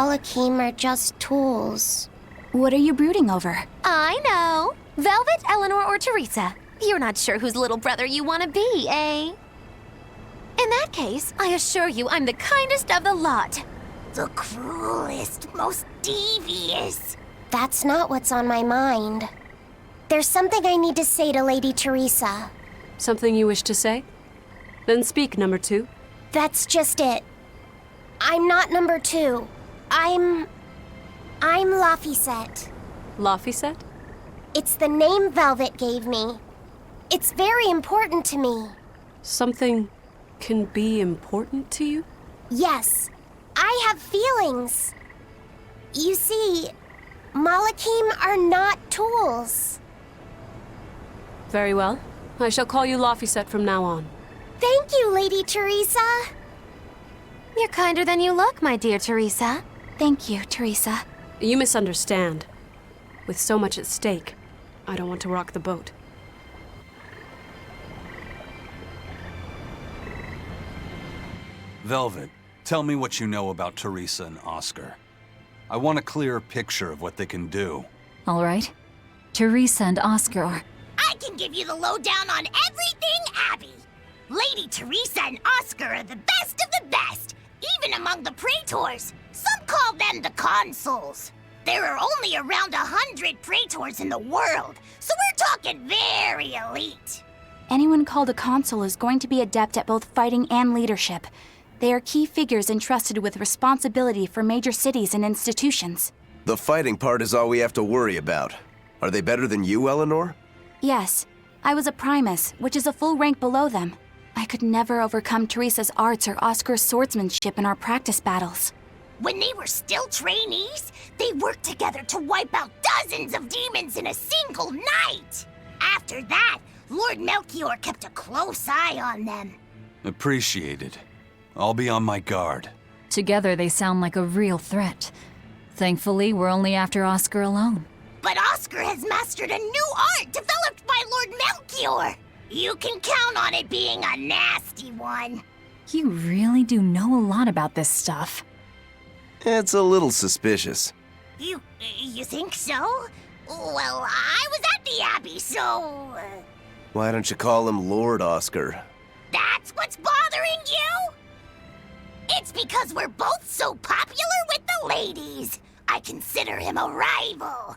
Malakim are just tools. What are you brooding over? I know. Velvet, Eleanor, or Teresa. You're not sure whose little brother you want to be, eh? In that case, I assure you I'm the kindest of the lot. The cruelest, most devious. That's not what's on my mind. There's something I need to say to Lady Teresa. Something you wish to say? Then speak, number 2. That's just it. I'm not number 2. I'm Laphicet. Laphicet? It's the name Velvet gave me. It's very important to me. Something can be important to you? Yes, I have feelings. You see, Malakim are not tools. Very well. I shall call you Laphicet from now on. Thank you, Lady Teresa. You're kinder than you look, my dear Teresa. Thank you, Teresa. You misunderstand. With so much at stake, I don't want to rock the boat. Velvet, tell me what you know about Teresa and Oscar. I want a clearer picture of what they can do. All right. Teresa and Oscar are... I can give you the lowdown on everything Abby. Lady Teresa and Oscar are the best of the best, even among the praetors. Some call them the consuls. There are only around 100 praetors in the world, so we're talking very elite. Anyone called a consul is going to be adept at both fighting and leadership. They are key figures entrusted with responsibility for major cities and institutions. The fighting part is all we have to worry about. Are they better than you, Eleanor? Yes. I was a primus, which is a full rank below them. I could never overcome Teresa's arts or Oscar's swordsmanship in our practice battles. When they were still trainees, they worked together to wipe out dozens of demons in a single night. After that, Lord Melchior kept a close eye on them. Appreciated. I'll be on my guard. Together they sound like a real threat. Thankfully, we're only after Oscar alone. But Oscar has mastered a new art developed by Lord Melchior. You can count on it being a nasty one. You really do know a lot about this stuff. It's a little suspicious. You think so? Well, I was at the Abbey, so... Why don't you call him Lord Oscar? That's what's bothering you? It's because we're both so popular with the ladies. I consider him a rival.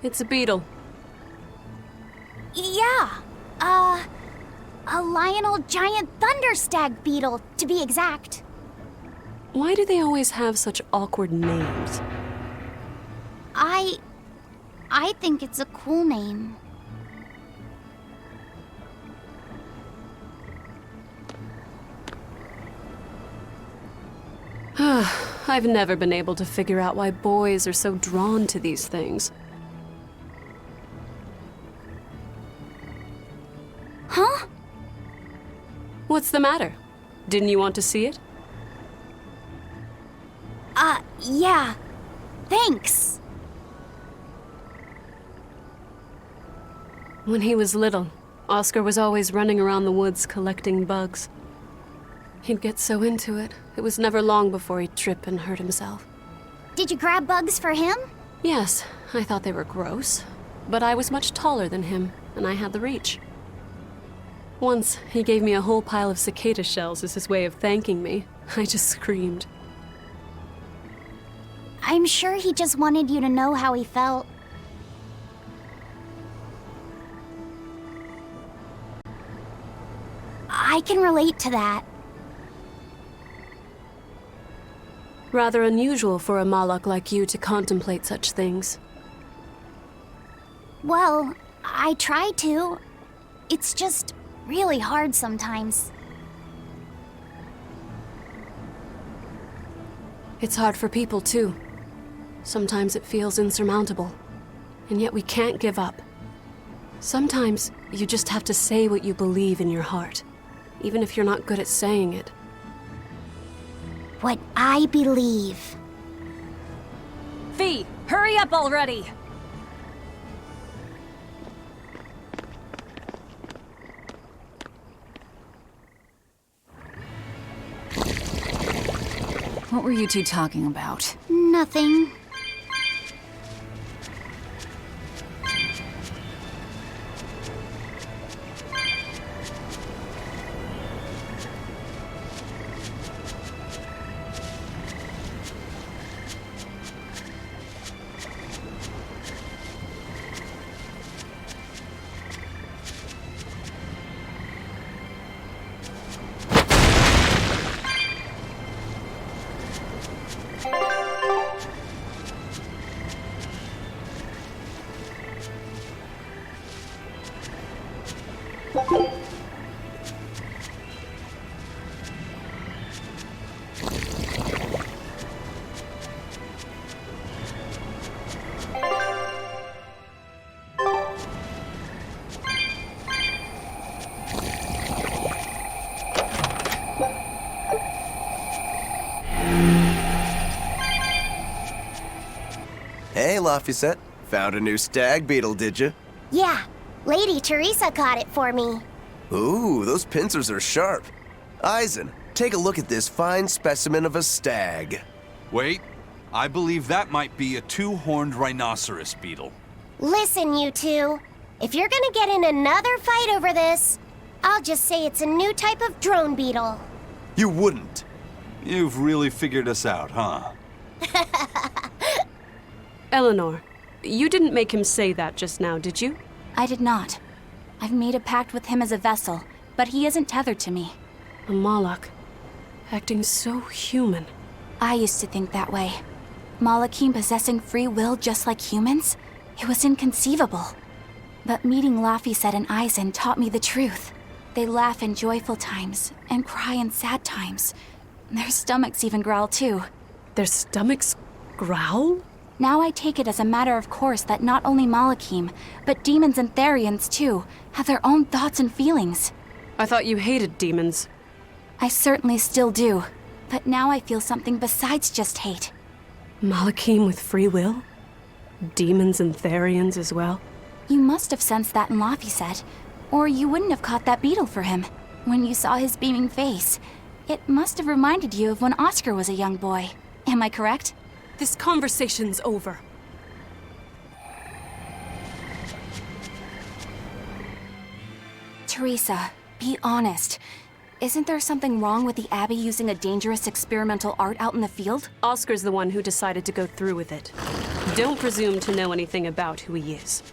It's a beetle. Yeah. A Lionel giant thunderstag beetle, to be exact. Why do they always have such awkward names? I think it's a cool name. I've never been able to figure out why boys are so drawn to these things. Huh? What's the matter? Didn't you want to see it? Yeah. Thanks. When he was little, Oscar was always running around the woods collecting bugs. He'd get so into it, it was never long before he'd trip and hurt himself. Did you grab bugs for him? Yes, I thought they were gross, but I was much taller than him, and I had the reach. Once, he gave me a whole pile of cicada shells as his way of thanking me. I just screamed. I'm sure he just wanted you to know how he felt. I can relate to that. Rather unusual for a Malak like you to contemplate such things. Well, I try to. It's just really hard sometimes. It's hard for people, too. Sometimes it feels insurmountable, and yet we can't give up. Sometimes you just have to say what you believe in your heart, even if you're not good at saying it. What I believe. Fee, hurry up already! What were you two talking about? Nothing. Hey, Lafayette. Found a new stag beetle, did you? Yeah, Lady Teresa caught it for me. Ooh, those pincers are sharp. Eisen, take a look at this fine specimen of a stag. Wait, I believe that might be a two-horned rhinoceros beetle. Listen, you two. If you're gonna get in another fight over this, I'll just say it's a new type of drone beetle. You wouldn't. You've really figured us out, huh? Eleanor, you didn't make him say that just now, did you? I did not. I've made a pact with him as a vessel, but he isn't tethered to me. A Malak, acting so human. I used to think that way. Malakim possessing free will just like humans? It was inconceivable. But meeting Lafayette and Eisen taught me the truth. They laugh in joyful times and cry in sad times. Their stomachs even growl too. Their stomachs growl? Now I take it as a matter of course that not only Malakim, but demons and Therians too, have their own thoughts and feelings. I thought you hated demons. I certainly still do, but now I feel something besides just hate. Malakim with free will? Demons and Therians as well? You must have sensed that in Lafayette, or you wouldn't have caught that beetle for him. When you saw his beaming face, it must have reminded you of when Oscar was a young boy. Am I correct? This conversation's over. Teresa, be honest. Isn't there something wrong with the Abbey using a dangerous experimental art out in the field? Oscar's the one who decided to go through with it. Don't presume to know anything about who he is.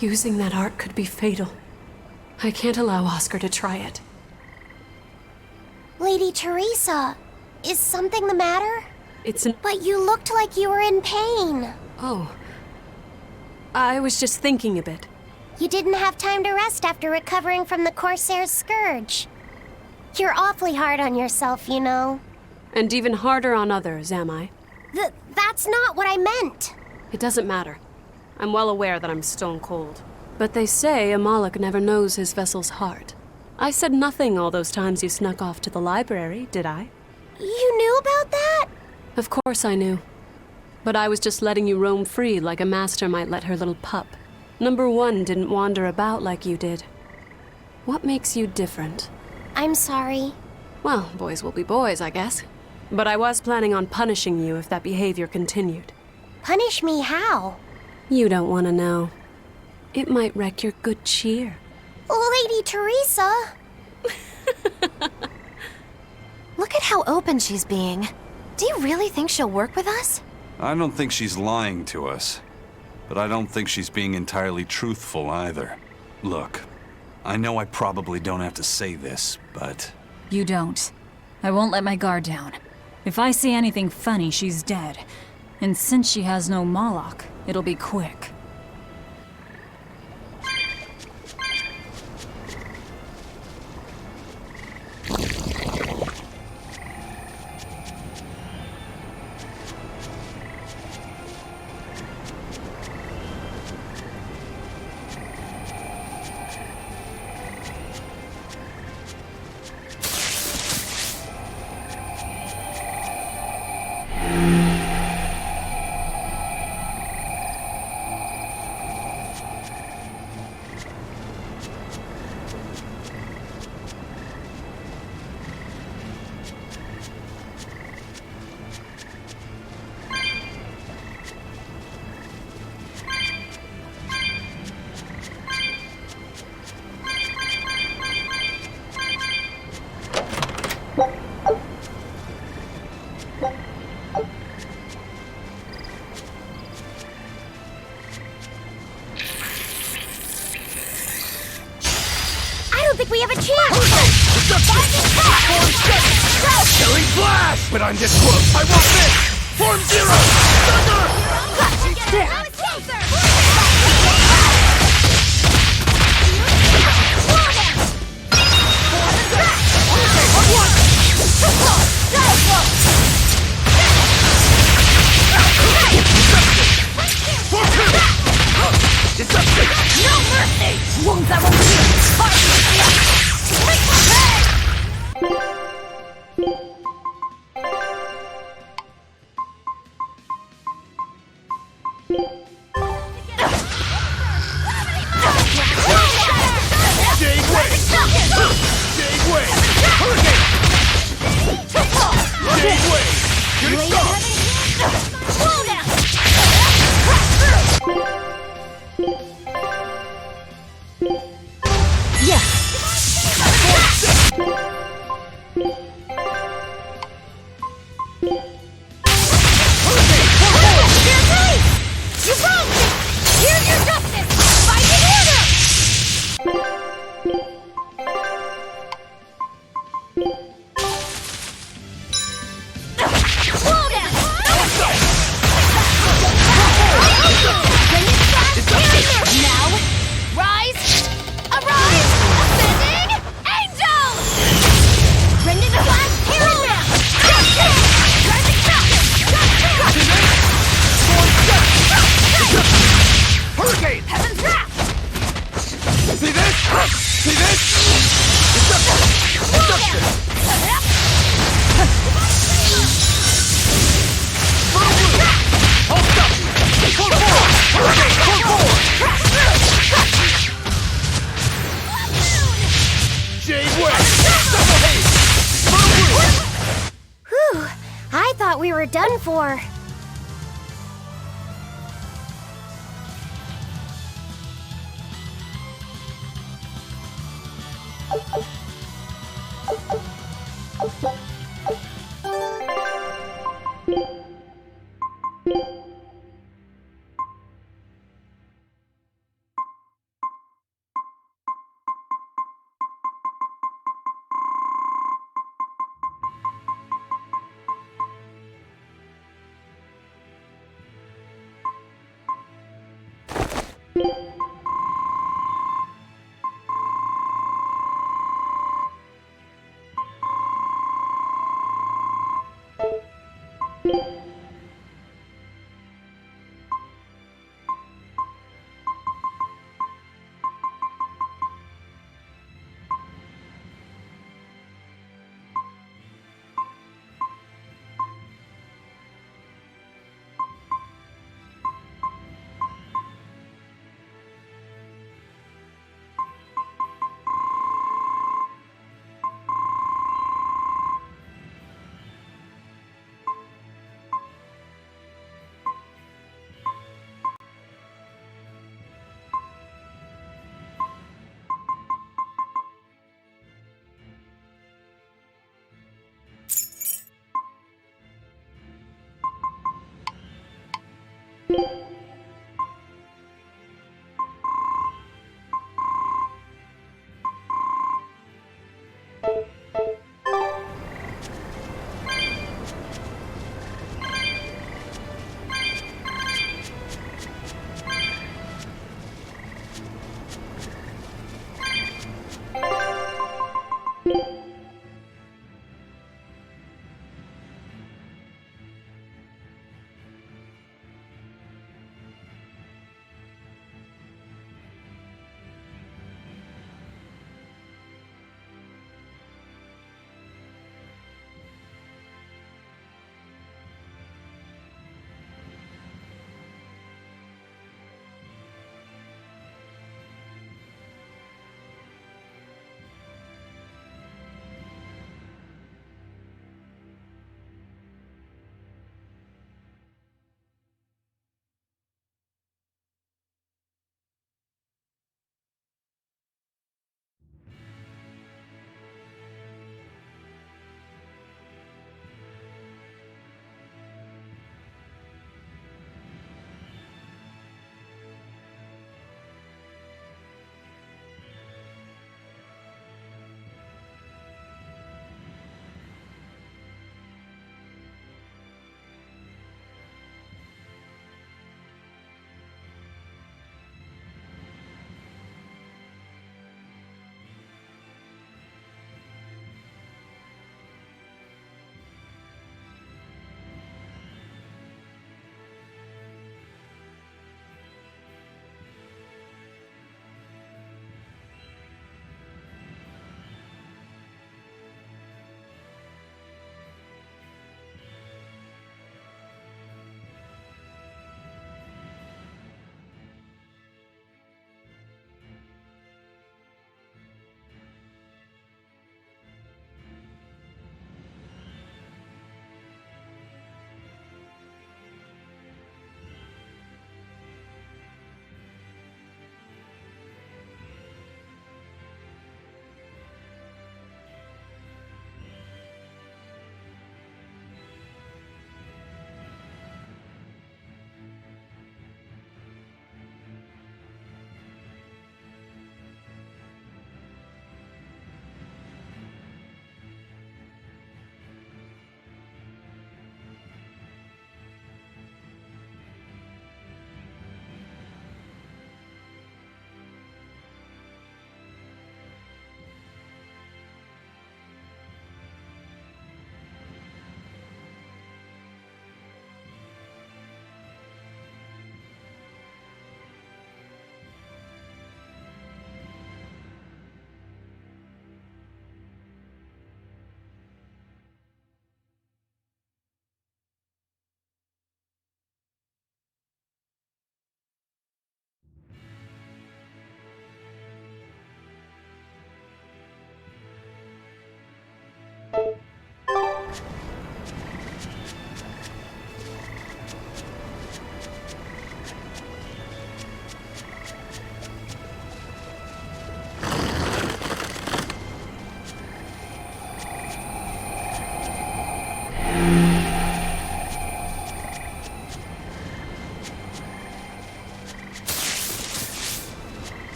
Using that art could be fatal. I can't allow Oscar to try it. Lady Teresa, is something the matter? It's an... But you looked like you were in pain. Oh. I was just thinking a bit. You didn't have time to rest after recovering from the Corsair's scourge. You're awfully hard on yourself, you know. And even harder on others, am I? That's not what I meant. It doesn't matter. I'm well aware that I'm stone cold. But they say a Moloch never knows his vessel's heart. I said nothing all those times you snuck off to the library, did I? You knew about that? Of course I knew. But I was just letting you roam free like a master might let her little pup. Number one didn't wander about like you did. What makes you different? I'm sorry. Well, boys will be boys, I guess. But I was planning on punishing you if that behavior continued. Punish me how? You don't want to know. It might wreck your good cheer. Lady Teresa! Look at how open she's being. Do you really think she'll work with us? I don't think she's lying to us. But I don't think she's being entirely truthful either. Look, I know I probably don't have to say this, but... You don't. I won't let my guard down. If I see anything funny, she's dead. And since she has no Moloch, it'll be quick. I don't think we have a chance! Killing Flash! But I'm this close! I want this! Form Zero! Thunder! No mercy! 翁在翁之快 for?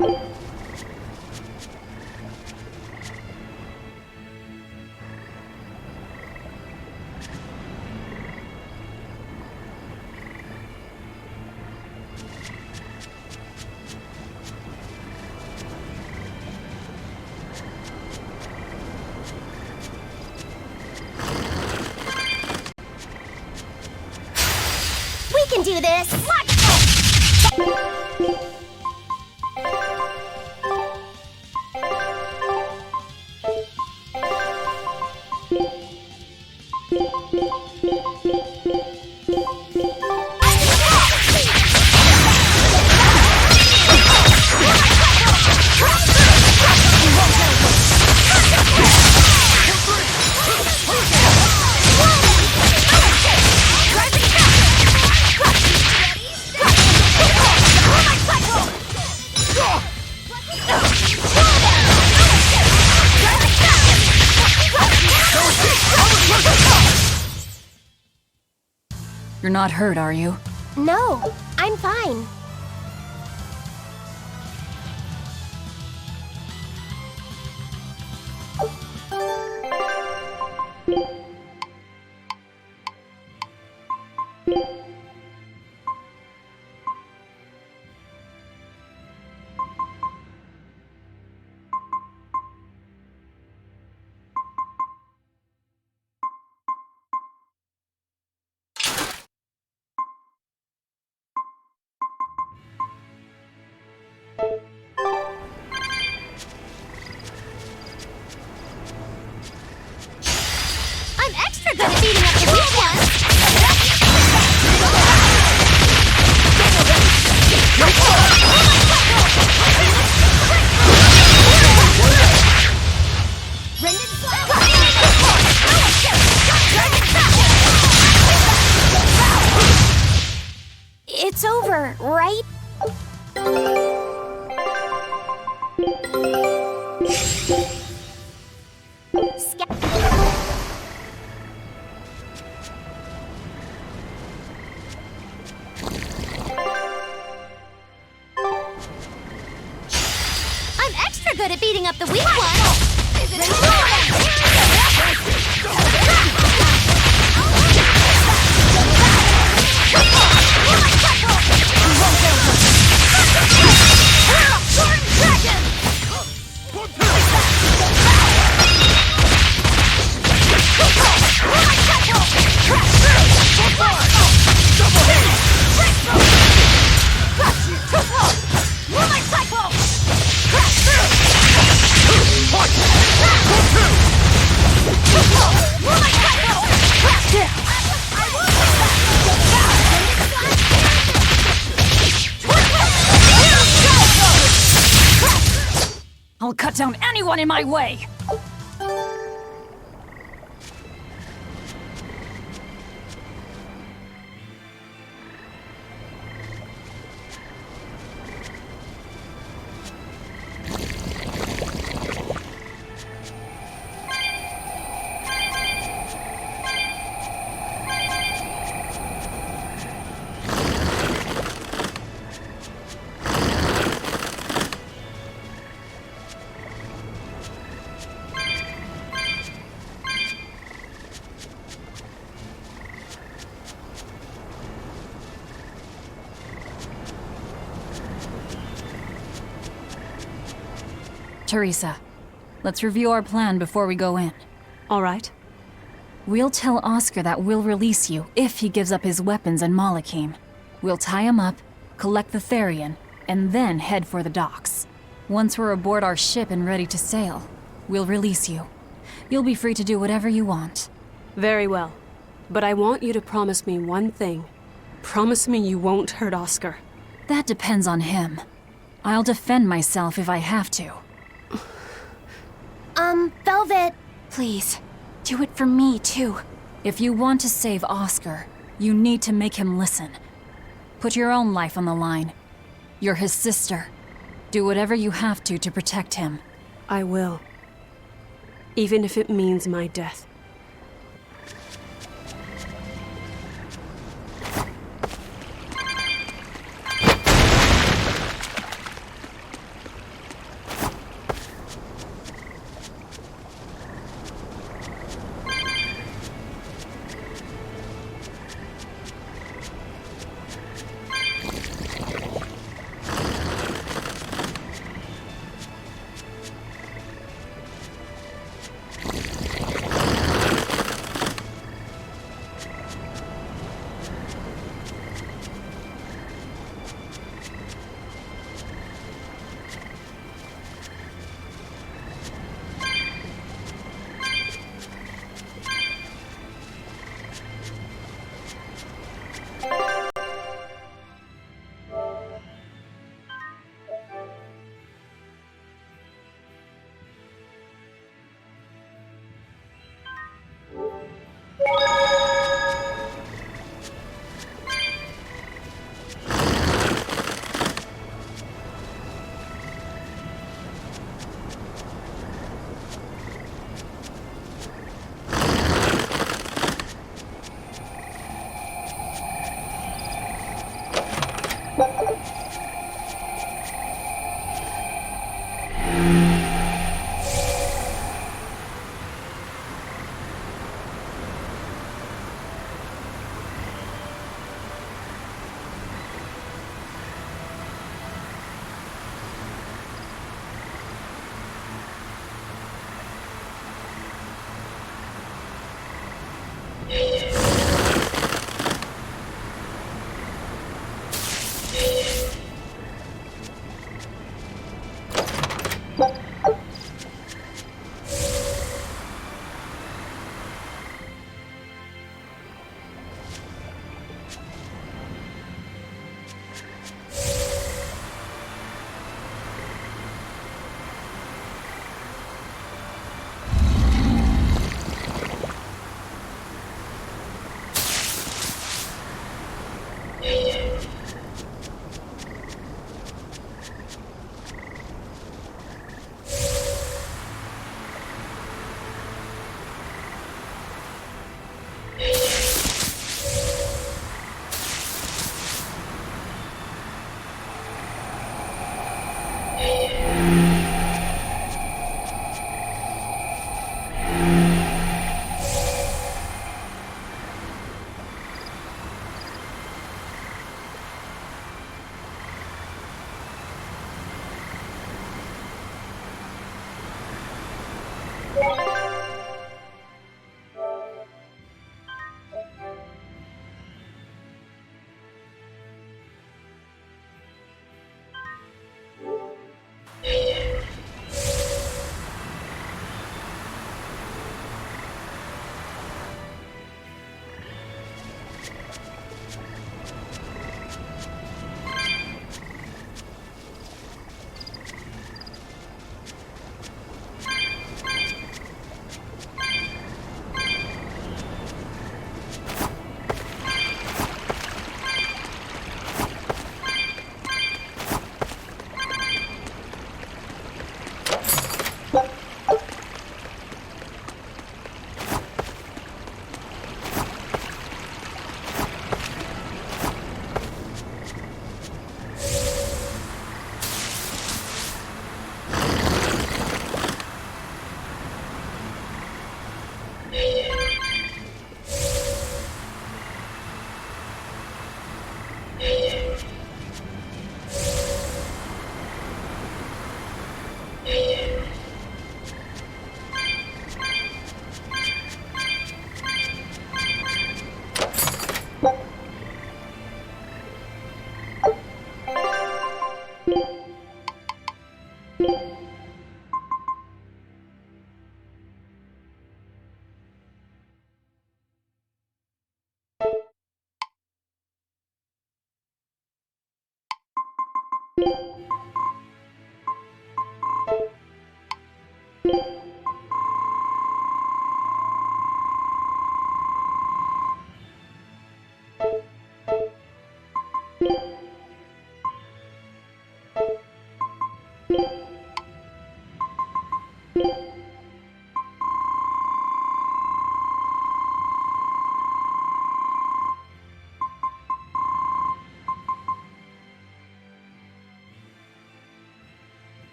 We can do this! You're not hurt, are you? No, I'm fine. I'm extra good at beating up the weak ones! It's over, right? I'm extra good at beating up the weak ones! I'll cut down anyone in my way! Teresa, let's review our plan before we go in. All right. We'll tell Oscar that we'll release you if he gives up his weapons and Malachim. We'll tie him up, collect the Therian, and then head for the docks. Once we're aboard our ship and ready to sail, we'll release you. You'll be free to do whatever you want. Very well. But I want you to promise me one thing. Promise me you won't hurt Oscar. That depends on him. I'll defend myself if I have to. Velvet. Please, do it for me, too. If you want to save Oscar, you need to make him listen. Put your own life on the line. You're his sister. Do whatever you have to protect him. I will. Even if it means my death.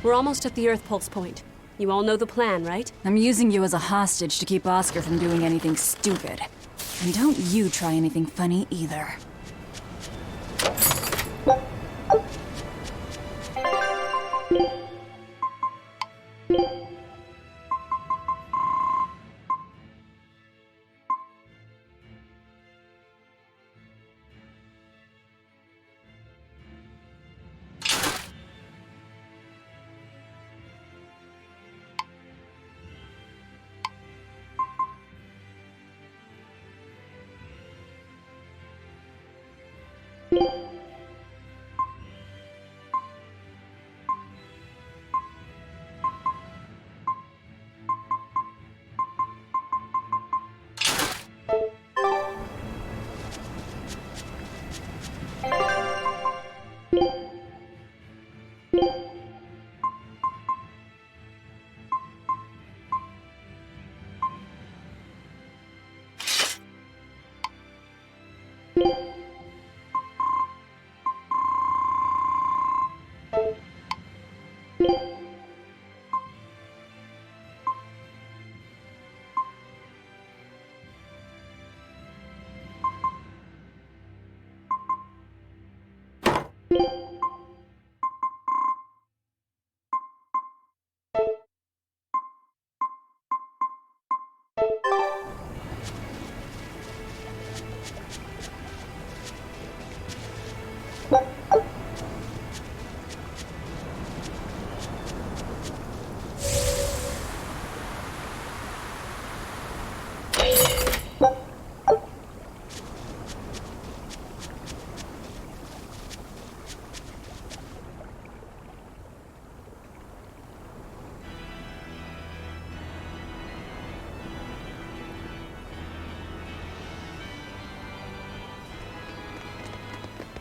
We're almost at the Earth Pulse point. You all know the plan, right? I'm using you as a hostage to keep Oscar from doing anything stupid. And don't you try anything funny either.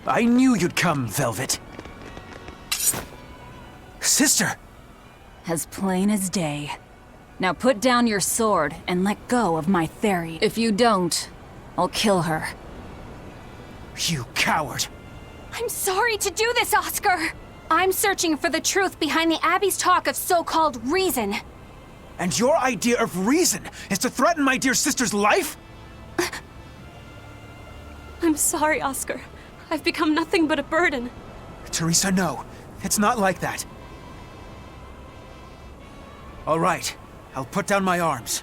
I knew you'd come, Velvet. Sister! As plain as day. Now put down your sword and let go of my theory. If you don't, I'll kill her. You coward! I'm sorry to do this, Oscar. I'm searching for the truth behind the Abbey's talk of so-called reason. And your idea of reason is to threaten my dear sister's life? I'm sorry, Oscar. I've become nothing but a burden. Teresa, no. It's not like that. All right. I'll put down my arms.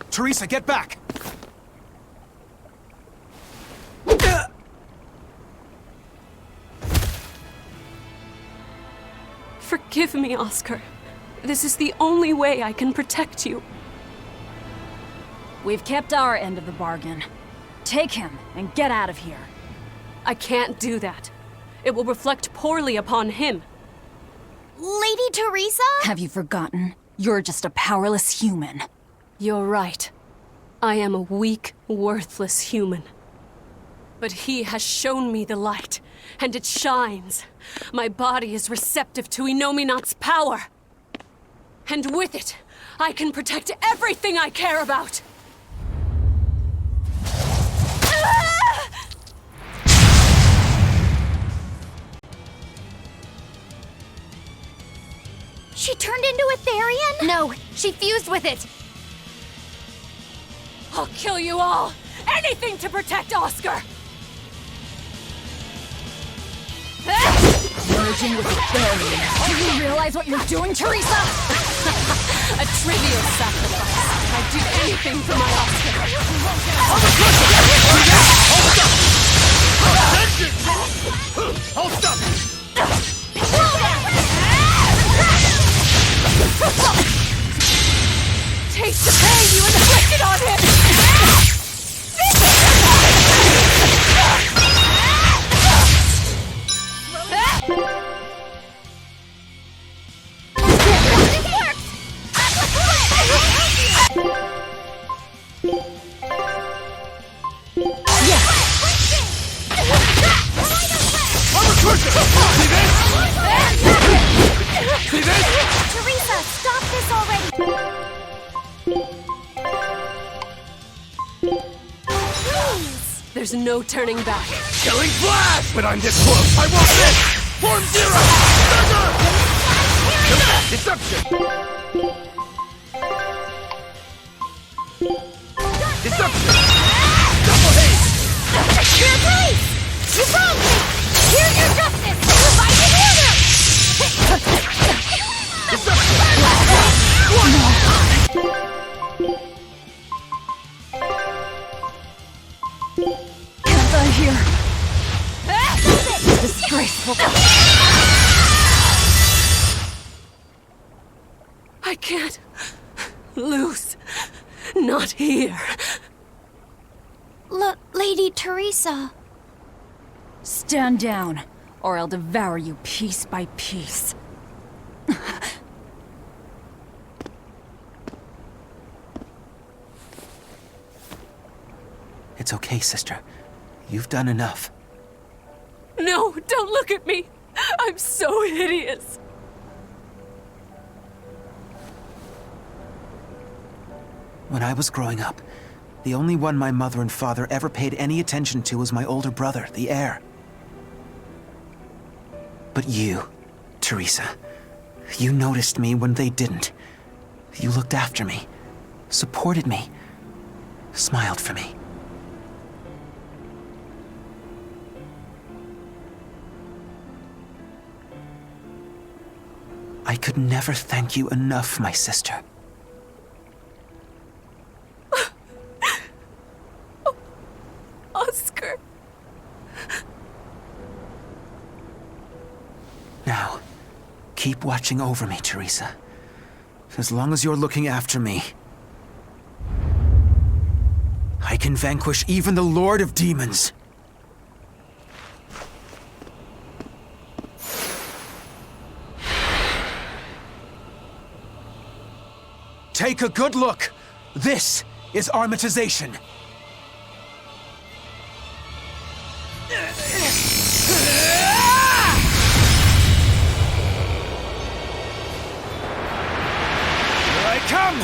Teresa, get back! Forgive me, Oscar. This is the only way I can protect you. We've kept our end of the bargain. Take him and get out of here. I can't do that. It will reflect poorly upon him. Lady Teresa? Have you forgotten? You're just a powerless human. You're right. I am a weak, worthless human. But he has shown me the light, and it shines. My body is receptive to Inominat's power. And with it, I can protect everything I care about. She turned into a Therian? No, she fused with it. I'll kill you all! Anything to protect Oscar! Merging with the Therian. Do you realize what you're doing, Teresa? A trivial sacrifice. I'd do anything for my Oscar. Hold stop! Taste the pain you inflicted on him! See this? There's no turning back. Killing Flash! When I'm this close, I won't miss! Form Zero! Dagger! Deception! Deception! Double haste! Your place! You wronged me! Here's your justice! Fight together! Can't I hear? Disgraceful. I can't lose. Not here. Lady Teresa. Stand down, or I'll devour you piece by piece. It's okay, sister. You've done enough. No, don't look at me. I'm so hideous. When I was growing up, the only one my mother and father ever paid any attention to was my older brother, the heir. But you, Teresa, you noticed me when they didn't. You looked after me, supported me, smiled for me. I could never thank you enough, my sister. Oscar. Now, keep watching over me, Teresa. As long as you're looking after me, I can vanquish even the Lord of Demons. Take a good look. This is armatization. Here I come!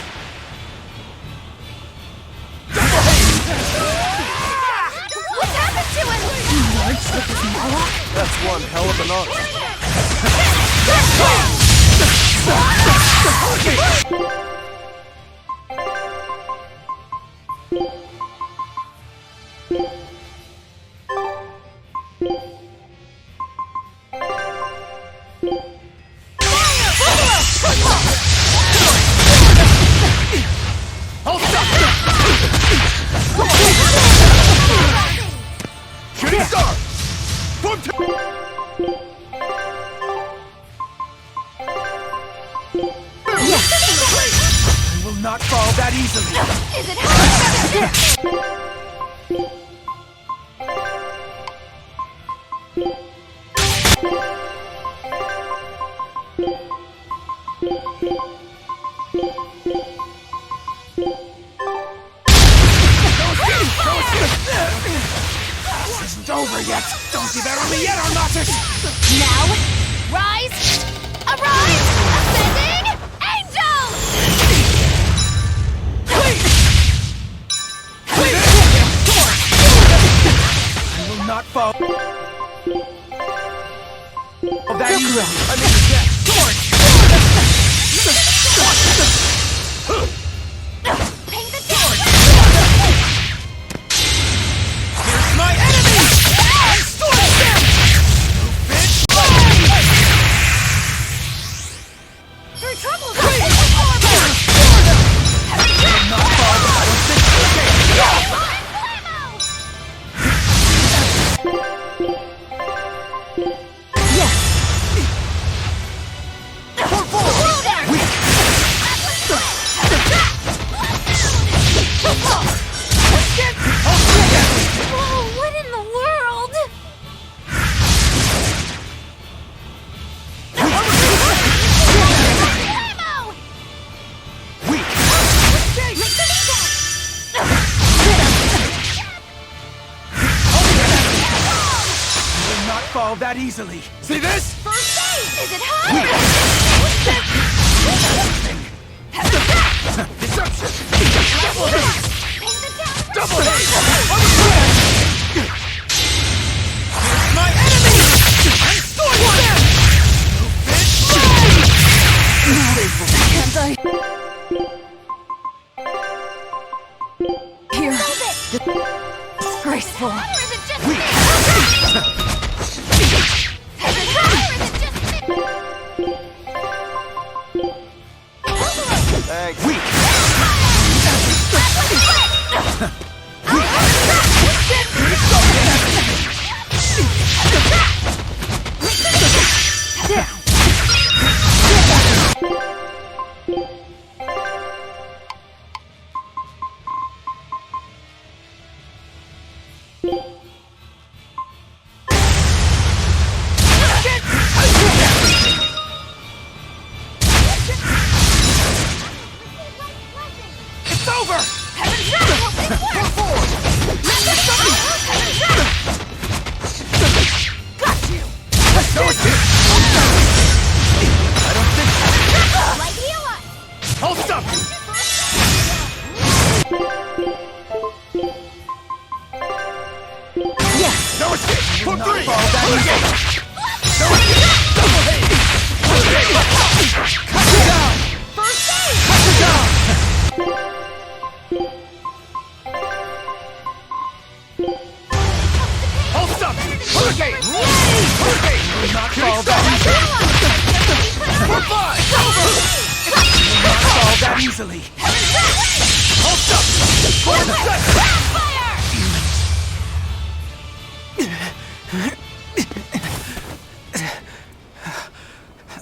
What's happened to him? That's one hell of an arc. Shooting star! Form two! I will not fall that easily! Is it This isn't over yet! Don't give out on me yet, Armatus! now? Rise! Arise! Ascending angels! I will not fall. Oh, that easy. I mean, yeah. Pay the town! Here's my enemy! And storm them! Through trouble! I will not fall, but I don't think it's okay. Whoa, what in the world? Ammo! Weak! I will not fall that easily. See this? First aid! Is it hot? Deception! Pay the town! Double hit! Graceful. Thanks.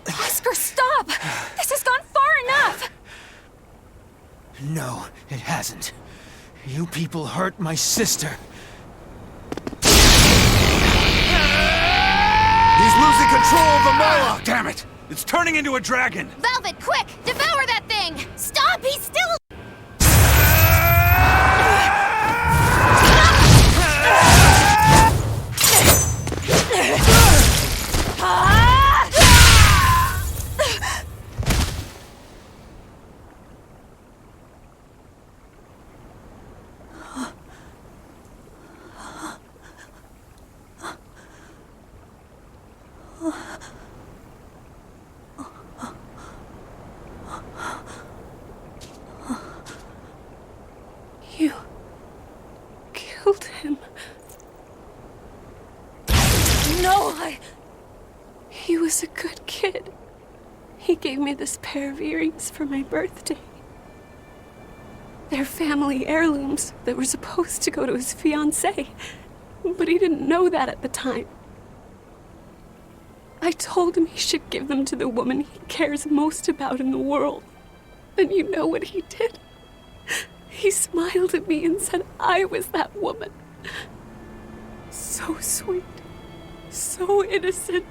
Oscar, stop! This has gone far enough! No, it hasn't. You people hurt my sister. He's losing control of the Moloch! Damn it! It's turning into a dragon! Velvet, quick! Devour that thing! Stop! He's still... You killed him. No, He was a good kid. He gave me this pair of earrings for my birthday. They're family heirlooms that were supposed to go to his fiancée, but he didn't know that at the time. I told him he should give them to the woman he cares most about in the world. And you know what he did? He smiled at me and said I was that woman. So sweet, so innocent.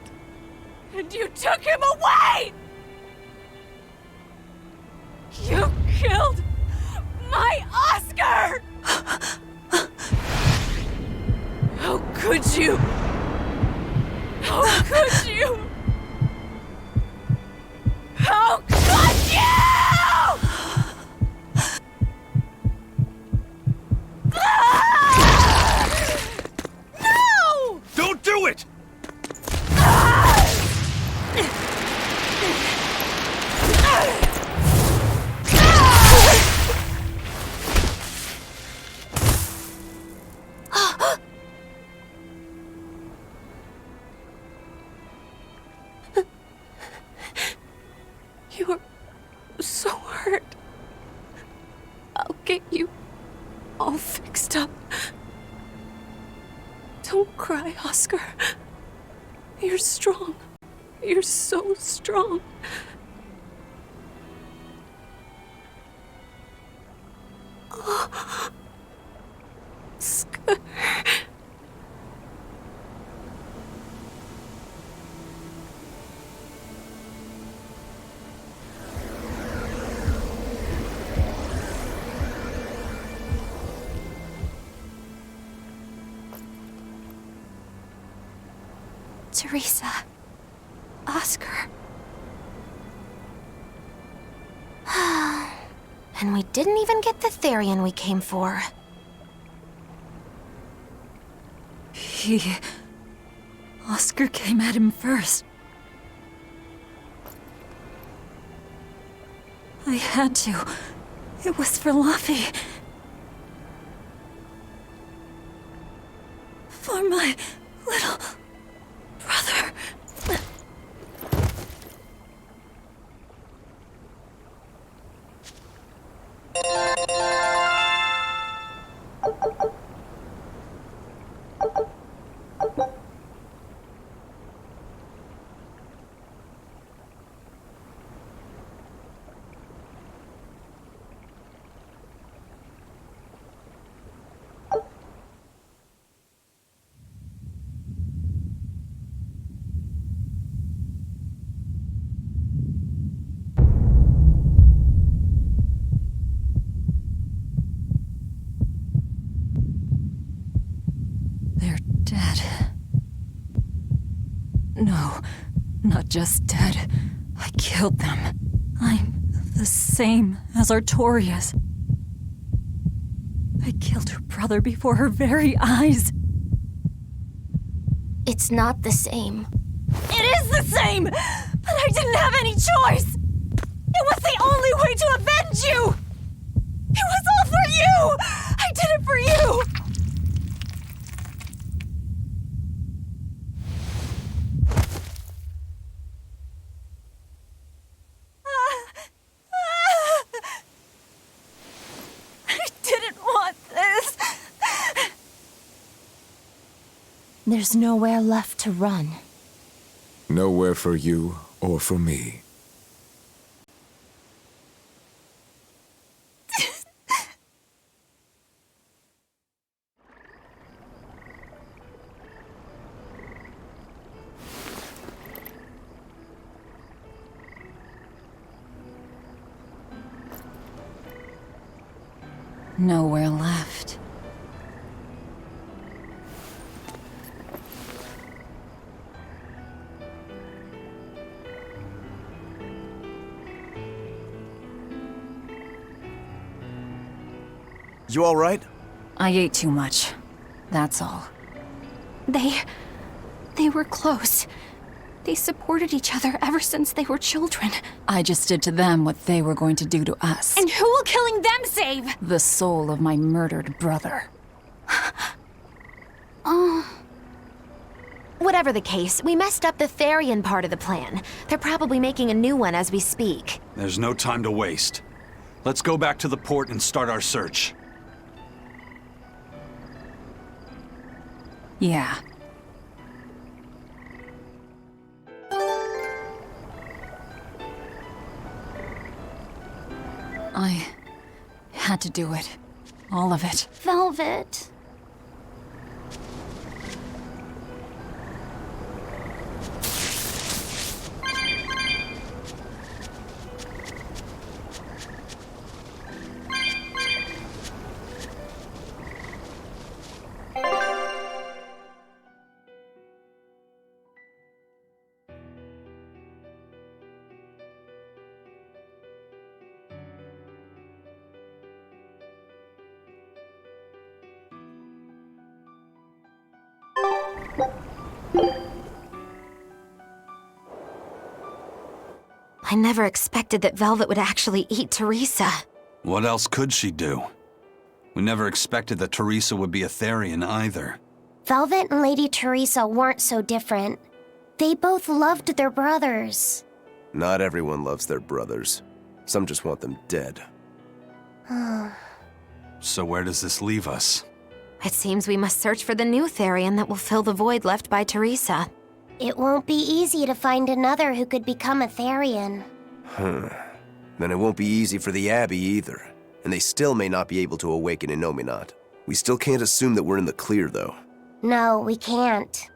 And you took him away! You killed my Oscar! How could you? How could you? How could you? No! Don't do it! You're so hurt. I'll get you all fixed up. Don't cry, Oscar. You're strong. You're so strong. Oh. Oscar. Teresa. Oscar. And we didn't even get the Therian we came for. Oscar came at him first. I had to. It was for Luffy. You're my little brother. They're dead. No, not just dead. I killed them. I'm the same as Artorias. I killed her brother before her very eyes. It's not the same. It is the same! But I didn't have any choice! It was the only way to avenge you! It was all for you! I did it for you! I didn't want this! There's nowhere left to run. Nowhere for you or for me. Nowhere left. You all right? I ate too much. That's all. They were close. They supported each other ever since they were children. I just did to them what they were going to do to us. And who will killing them save? The soul of my murdered brother. Whatever the case, we messed up the Therian part of the plan. They're probably making a new one as we speak. There's no time to waste. Let's go back to the port and start our search. Yeah. I had to do it. All of it. Velvet. I never expected that Velvet would actually eat Teresa. What else could she do? We never expected that Teresa would be a Therian either. Velvet and Lady Teresa weren't so different. They both loved their brothers. Not everyone loves their brothers. Some just want them dead. So where does this leave us? It seems we must search for the new Therian that will fill the void left by Teresa. It won't be easy to find another who could become a Therian. Then it won't be easy for the Abbey either. And they still may not be able to awaken Innominat. We still can't assume that we're in the clear, though. No, we can't.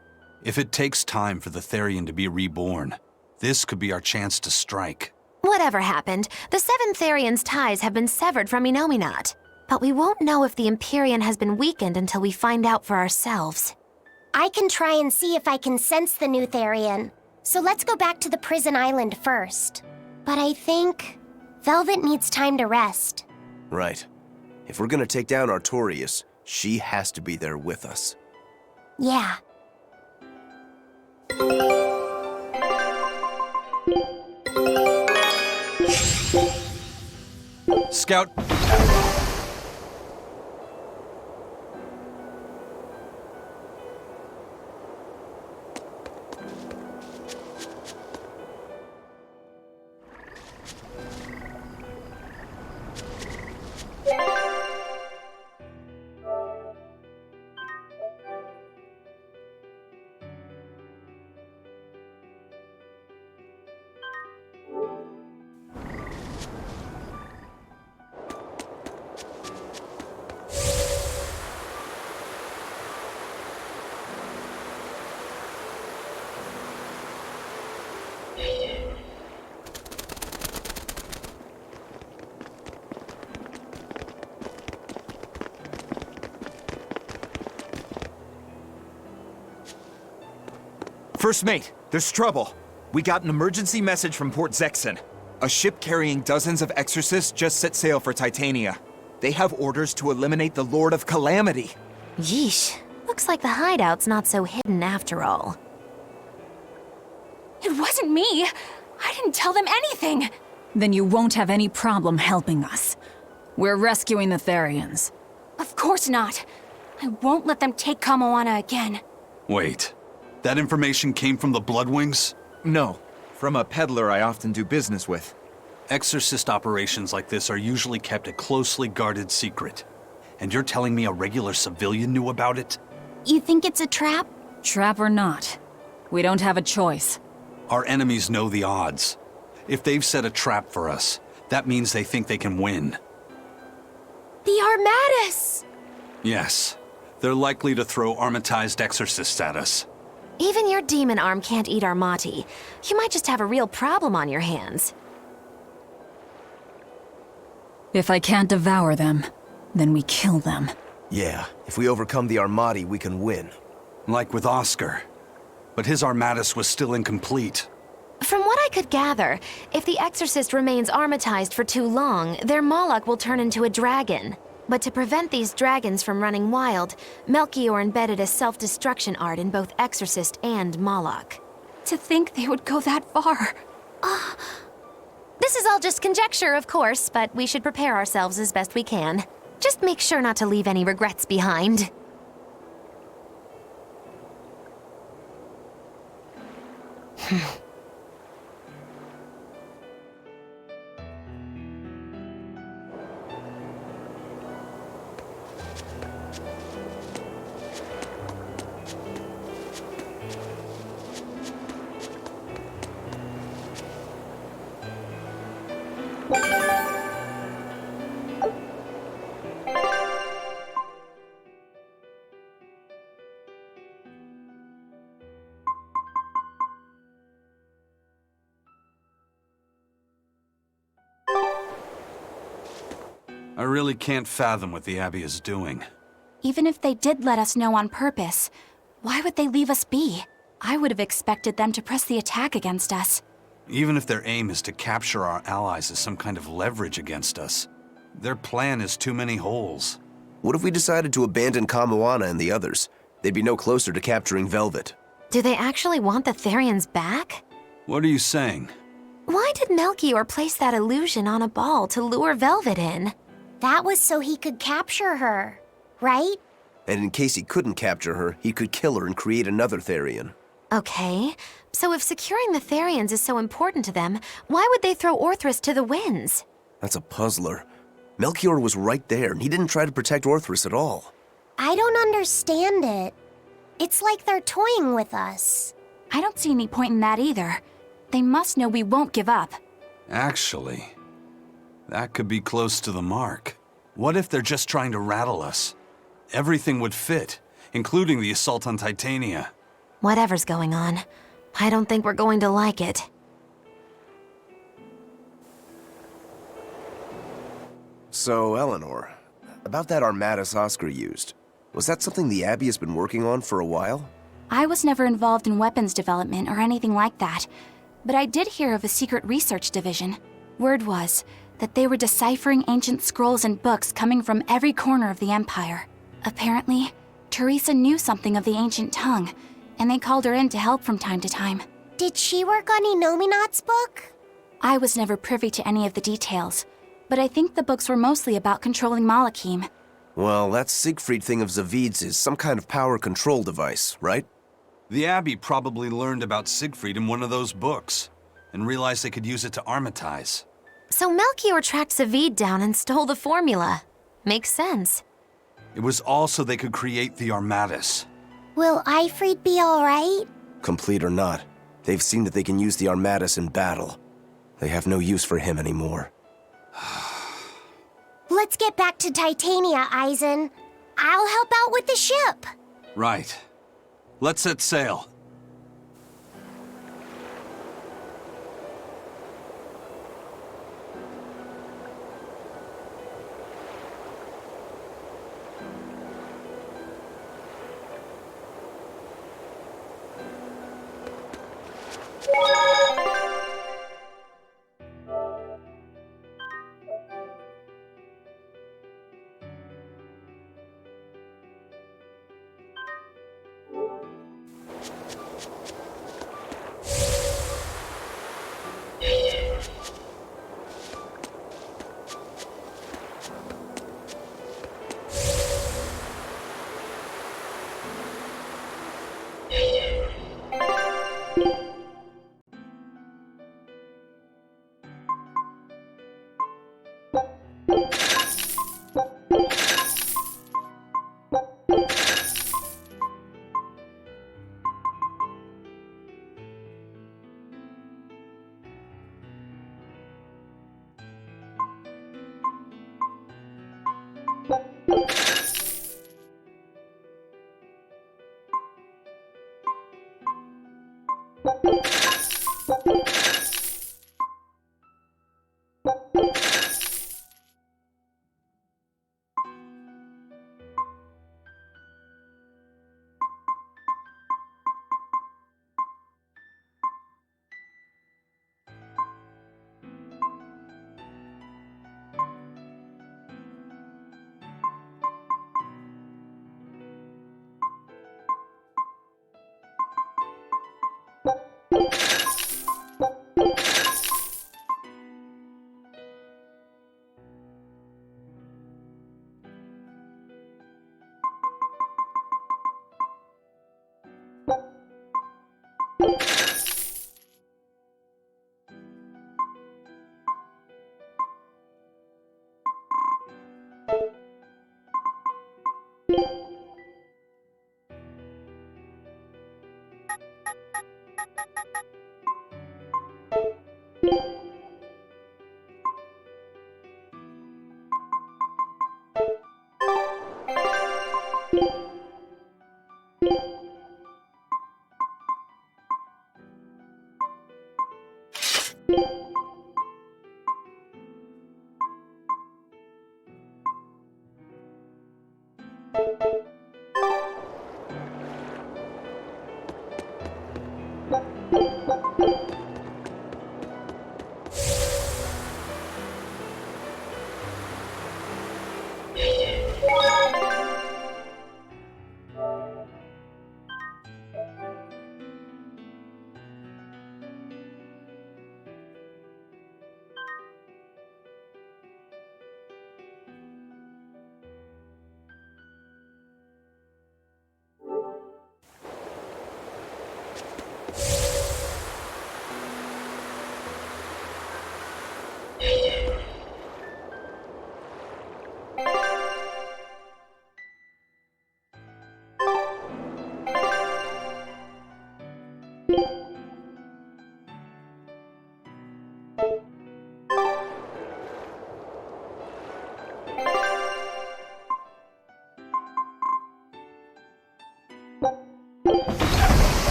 If it takes time for the Therian to be reborn, this could be our chance to strike. Whatever happened, the seven Therian's ties have been severed from Innominat. But we won't know if the Empyrean has been weakened until we find out for ourselves. I can try and see if I can sense the new Therian. So let's go back to the prison island first. But I think Velvet needs time to rest. Right. If we're gonna take down Artorias, she has to be there with us. Yeah. Scout! First mate, there's trouble. We got an emergency message from Port Zexon. A ship carrying dozens of exorcists just set sail for Titania. They have orders to eliminate the Lord of Calamity. Yeesh. Looks like the hideout's not so hidden after all. It wasn't me! I didn't tell them anything! Then you won't have any problem helping us. We're rescuing the Therians. Of course not. I won't let them take Kamoana again. Wait. That information came from the Bloodwings? No, from a peddler I often do business with. Exorcist operations like this are usually kept a closely guarded secret. And you're telling me a regular civilian knew about it? You think it's a trap? Trap or not, we don't have a choice. Our enemies know the odds. If they've set a trap for us, that means they think they can win. The Armatus! Yes. They're likely to throw armatized exorcists at us. Even your demon arm can't eat Armati. You might just have a real problem on your hands. If I can't devour them, then we kill them. Yeah, if we overcome the Armati, we can win. Like with Oscar. But his Armatus was still incomplete. From what I could gather, if the Exorcist remains armatized for too long, their Moloch will turn into a dragon. But to prevent these dragons from running wild, Melchior embedded a self-destruction art in both Exorcist and Moloch. To think they would go that far. This is all just conjecture, of course, but we should prepare ourselves as best we can. Just make sure not to leave any regrets behind. I really can't fathom what the Abbey is doing. Even if they did let us know on purpose, why would they leave us be? I would have expected them to press the attack against us. Even if their aim is to capture our allies as some kind of leverage against us, their plan is too many holes. What if we decided to abandon Kamoana and the others? They'd be no closer to capturing Velvet. Do they actually want the Therians back? What are you saying? Why did Melchior place that illusion on a ball to lure Velvet in? That was so he could capture her, right? And in case he couldn't capture her, he could kill her and create another Therian. Okay, so if securing the Therians is so important to them, why would they throw Orthrus to the winds? That's a puzzler. Melchior was right there, and he didn't try to protect Orthrus at all. I don't understand it. It's like they're toying with us. I don't see any point in that either. They must know we won't give up. Actually, that could be close to the mark. What if they're just trying to rattle us? Everything would fit, including the assault on Titania. Whatever's going on, I don't think we're going to like it. So, Eleanor, about that Armatus Oscar used, was that something the Abbey has been working on for a while? I was never involved in weapons development or anything like that, but I did hear of a secret research division. Word was that they were deciphering ancient scrolls and books coming from every corner of the Empire. Apparently, Teresa knew something of the ancient tongue, and they called her in to help from time to time. Did she work on Inominat's book? I was never privy to any of the details, but I think the books were mostly about controlling Malachim. Well, that Siegfried thing of Zavid's is some kind of power control device, right? The Abbey probably learned about Siegfried in one of those books, and realized they could use it to armatize. So Melchior tracked Zavid down and stole the formula. Makes sense. It was all so they could create the Armatus. Will Ifrid be alright? Complete or not, they've seen that they can use the Armatus in battle. They have no use for him anymore. Let's get back to Titania, Eisen. I'll help out with the ship. Right. Let's set sail.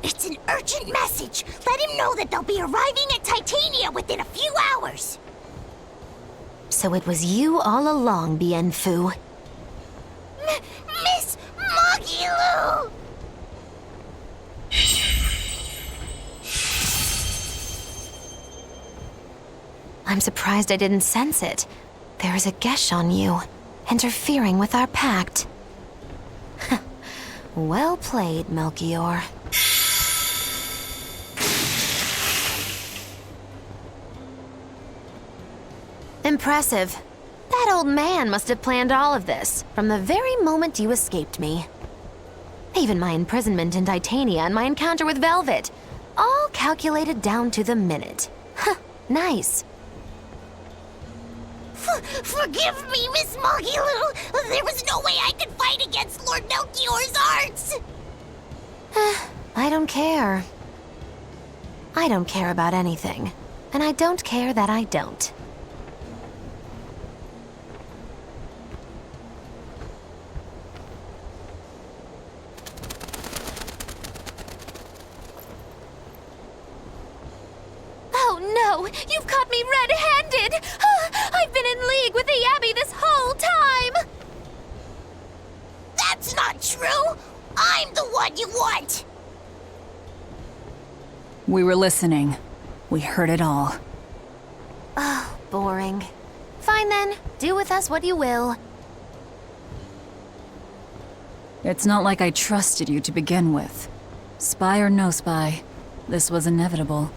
It's an urgent message. Let him know that they'll be arriving at Titania within a few hours. So it was you all along, Bien Phu. Miss Magilu! I'm surprised I didn't sense it. There is a gesh on you, interfering with our pact. Well played, Melchior. Impressive. That old man must have planned all of this from the very moment you escaped me. Even my imprisonment in Titania and my encounter with Velvet. All calculated down to the minute. Huh, nice. Forgive me, Miss Magilu. There was no way I could fight against Lord Melchior's arts. I don't care. I don't care about anything. And I don't care that I don't. Oh no! You've caught me red-handed! I've been in league with the Abbey this whole time! That's not true! I'm the one you want! We were listening. We heard it all. Oh, boring. Fine then, do with us what you will. It's not like I trusted you to begin with. Spy or no spy, this was inevitable.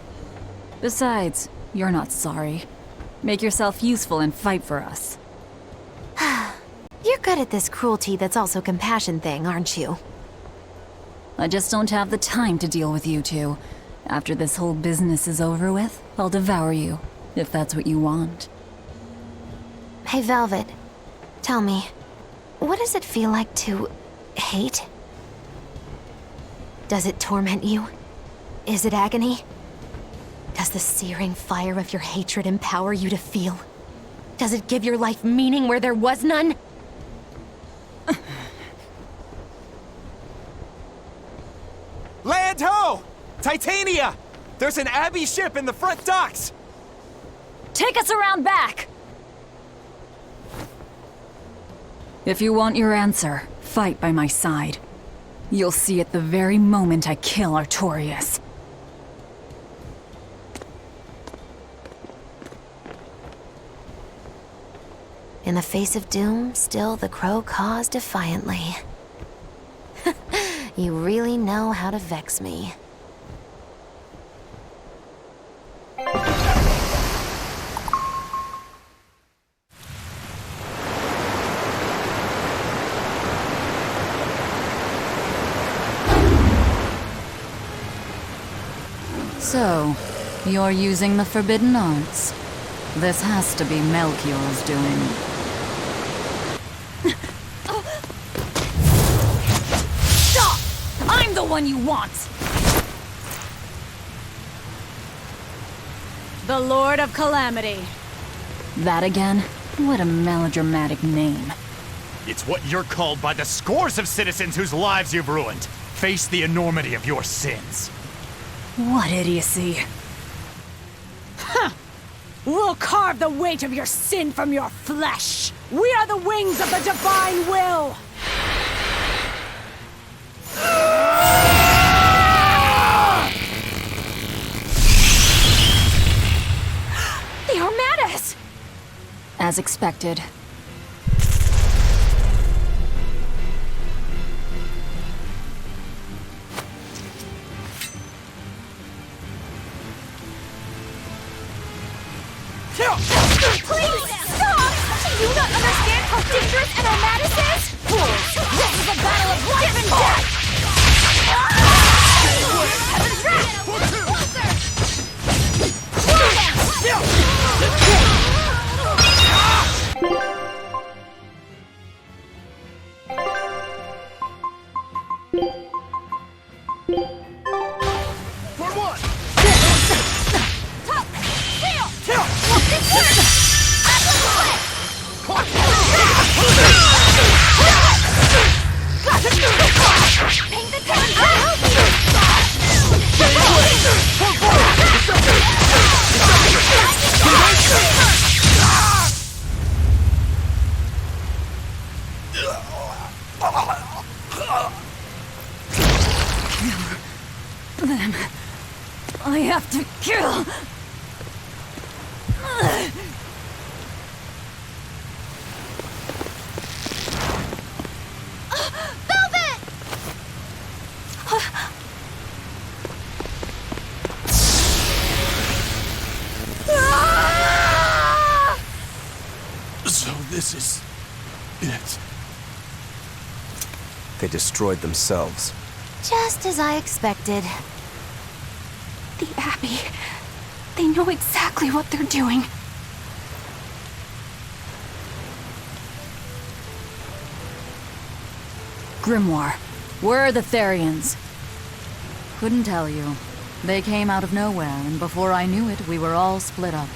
Besides, you're not sorry. Make yourself useful and fight for us. You're good at this cruelty that's also compassion thing, aren't you? I just don't have the time to deal with you two. After this whole business is over with, I'll devour you, if that's what you want. Hey, Velvet. Tell me, what does it feel like to hate? Does it torment you? Is it agony? Does the searing fire of your hatred empower you to feel? Does it give your life meaning where there was none? Land ho! Titania! There's an Abbey ship in the front docks! Take us around back! If you want your answer, fight by my side. You'll see it the very moment I kill Artorias. In the face of doom, still the crow caws defiantly. You really know how to vex me. So, you're using the forbidden arts. This has to be Melchior's doing. Stop! I'm the one you want! The Lord of Calamity. That again? What a melodramatic name. It's what you're called by the scores of citizens whose lives you've ruined. Face the enormity of your sins. What idiocy. Huh! We'll carve the weight of your sin from your flesh! We are the wings of the divine will! They are mad at us! As expected. Please, stop! Do you not understand how dangerous an Armatus is? Fools! This is a battle of life and death! Them. I have to kill. Velvet! So this is it. They destroyed themselves. Just as I expected. The Abbey. They know exactly what they're doing. Grimoire, where are the Therians? Couldn't tell you. They came out of nowhere, and before I knew it, we were all split up.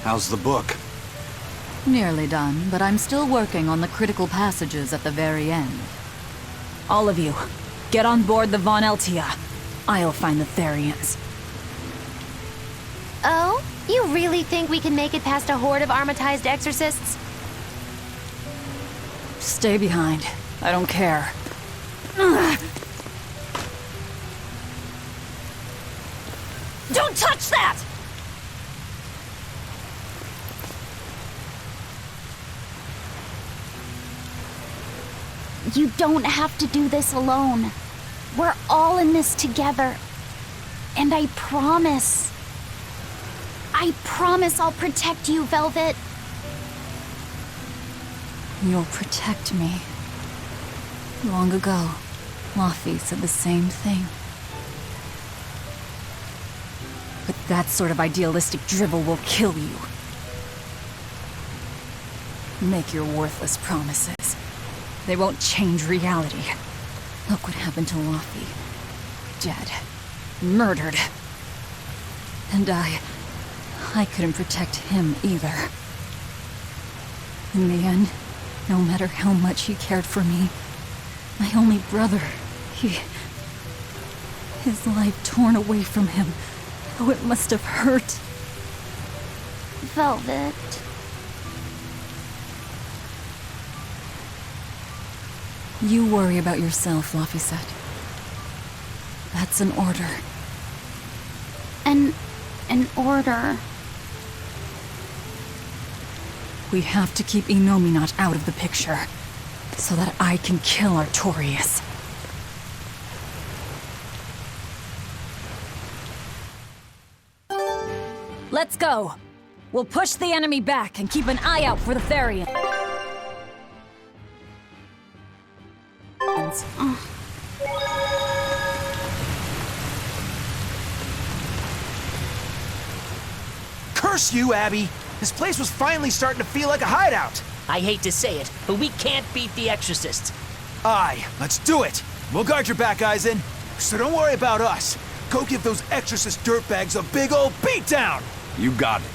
How's the book? Nearly done, but I'm still working on the critical passages at the very end. All of you, get on board the Von Eltia. I'll find the Therians. Oh? You really think we can make it past a horde of armatized exorcists? Stay behind. I don't care. Don't touch that! You don't have to do this alone. We're all in this together. And I promise I'll protect you, Velvet. You'll protect me. Long ago, Laffy said the same thing. But that sort of idealistic drivel will kill you. Make your worthless promises. They won't change reality. Look what happened to Laffy. Dead. Murdered. And I couldn't protect him either. In the end, no matter how much he cared for me, my only brother, his life torn away from him. Oh, it must have hurt. Velvet. You worry about yourself, Laffy said. That's an order. An order. We have to keep Inominat out of the picture, so that I can kill Artorias. Let's go! We'll push the enemy back and keep an eye out for the Therian. Curse you, Abby! This place was finally starting to feel like a hideout! I hate to say it, but we can't beat the Exorcists. Aye, let's do it! We'll guard your back, Eisen. So don't worry about us. Go give those Exorcist dirtbags a big ol' beatdown! You got it.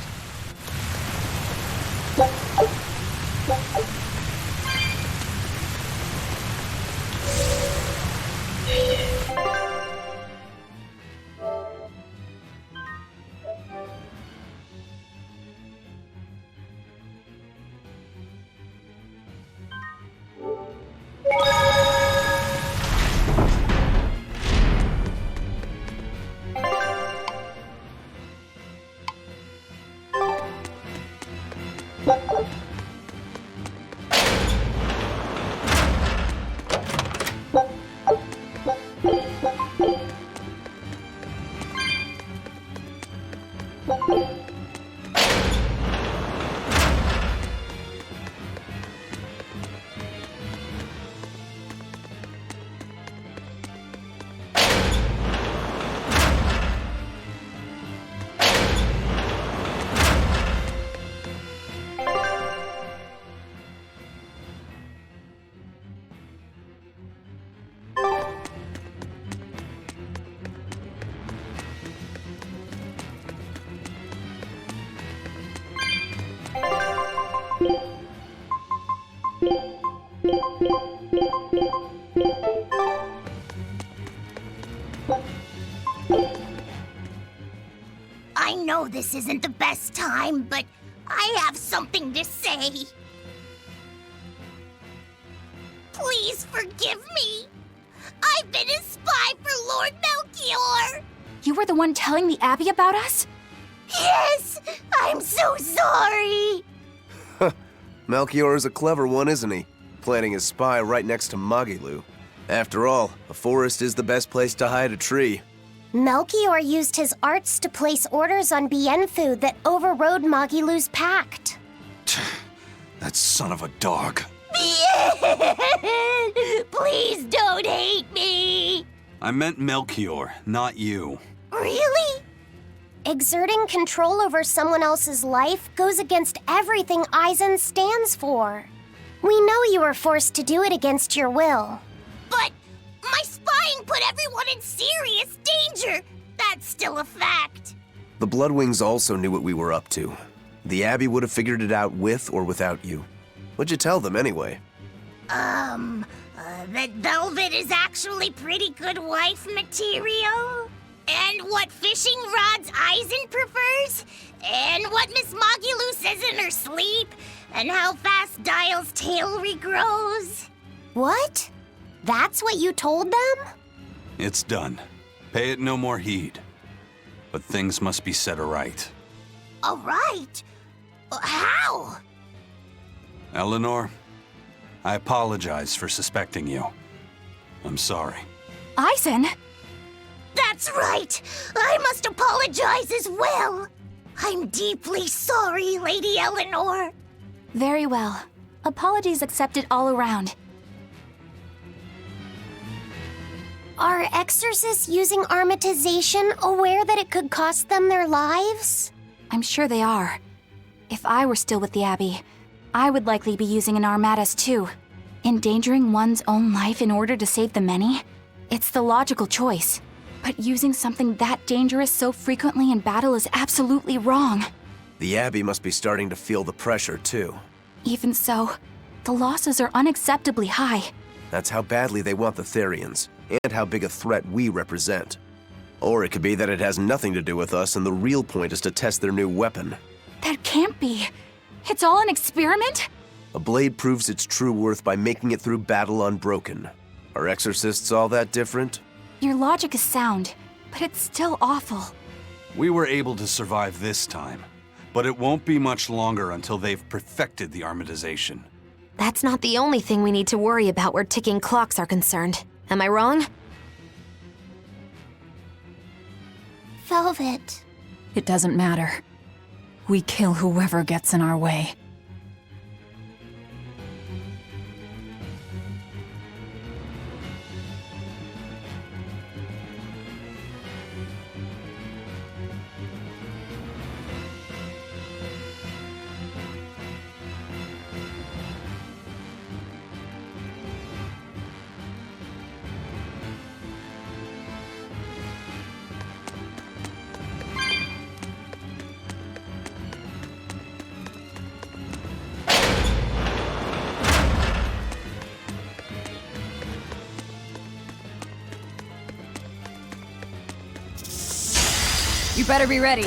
I know this isn't the best time, but I have something to say. Please forgive me. I've been a spy for Lord Melchior. You were the one telling the Abbey about us? Yes! I'm so sorry! Melchior is a clever one, isn't he? Planting his spy right next to Magilu. After all, a forest is the best place to hide a tree. Melchior used his arts to place orders on Bienfu that overrode Magilu's pact. That son of a dog. Please don't hate me! I meant Melchior, not you. Really? Exerting control over someone else's life goes against everything Eisen stands for. We know you were forced to do it against your will. But my spying put everyone in serious danger. That's still a fact. The Bloodwings also knew what we were up to. The Abbey would have figured it out with or without you. What'd you tell them anyway? That Velvet is actually pretty good wife material? And what fishing rods Eisen prefers? And what Miss Mogulu says in her sleep, and how fast Dial's tail regrows. What? That's what you told them? It's done. Pay it no more heed. But things must be set aright. All right. How? Eleanor, I apologize for suspecting you. I'm sorry. Aizen? That's right! I must apologize as well! I'm deeply sorry, Lady Eleanor. Very well. Apologies accepted all around. Are exorcists using armatization aware that it could cost them their lives? I'm sure they are. If I were still with the Abbey, I would likely be using an armatus too. Endangering one's own life in order to save the many? It's the logical choice. But using something that dangerous so frequently in battle is absolutely wrong. The Abbey must be starting to feel the pressure, too. Even so, the losses are unacceptably high. That's how badly they want the Therians, and how big a threat we represent. Or it could be that it has nothing to do with us, and the real point is to test their new weapon. That can't be. It's all an experiment? A blade proves its true worth by making it through battle unbroken. Are exorcists all that different? Your logic is sound, but it's still awful. We were able to survive this time, but it won't be much longer until they've perfected the armatization. That's not the only thing we need to worry about where ticking clocks are concerned. Am I wrong? Velvet. It doesn't matter. We kill whoever gets in our way. You better be ready.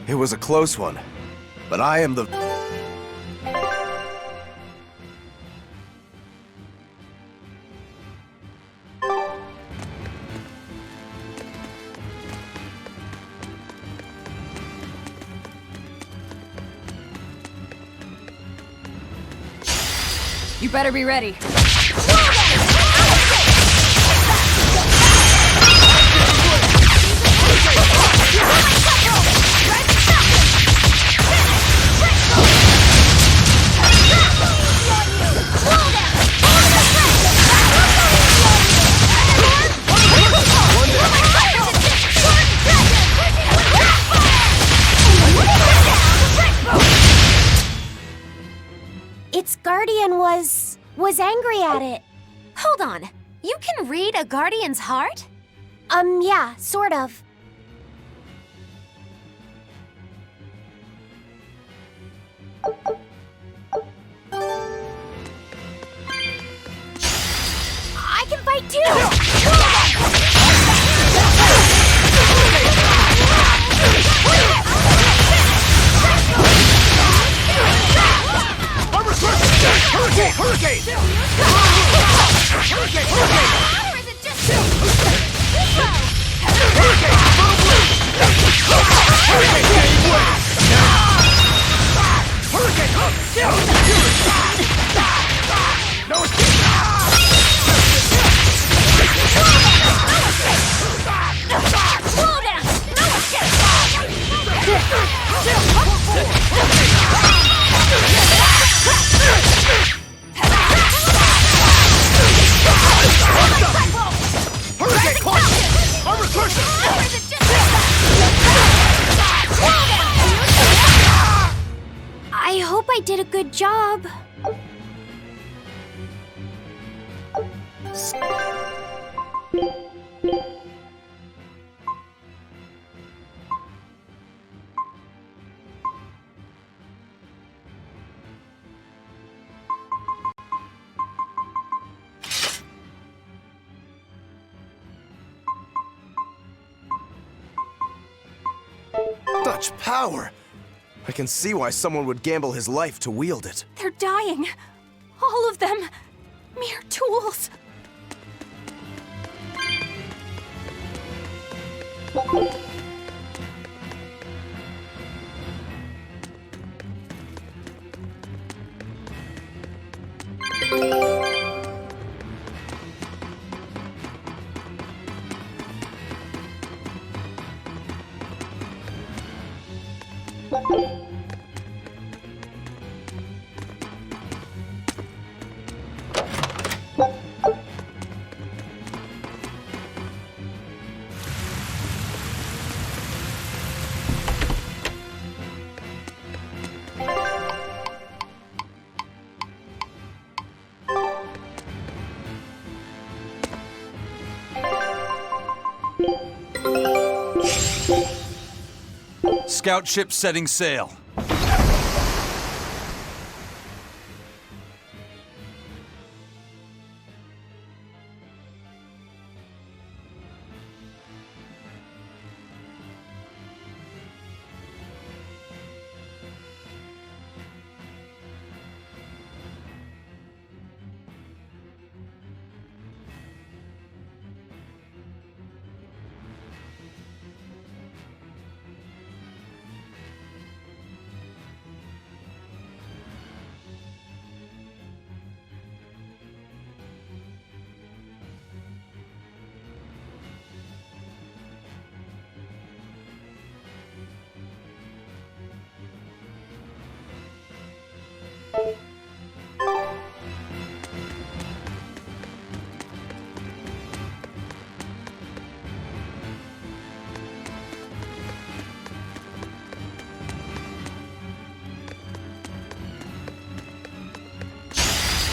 It was a close one, but I am the... You better be ready. Its guardian was angry at it. Hold on. You can read a guardian's heart? Yeah, sort of. I can fight too! Hurricane! Hurricane! Hurricane! Or is it just this row? Hurricane! No escape! Slow down! No escape! Hurricane! Armor cushion! Or is it just I hope I did a good job. Such power! I can see why someone would gamble his life to wield it. They're dying. All of them. Mere tools. Scout ship setting sail.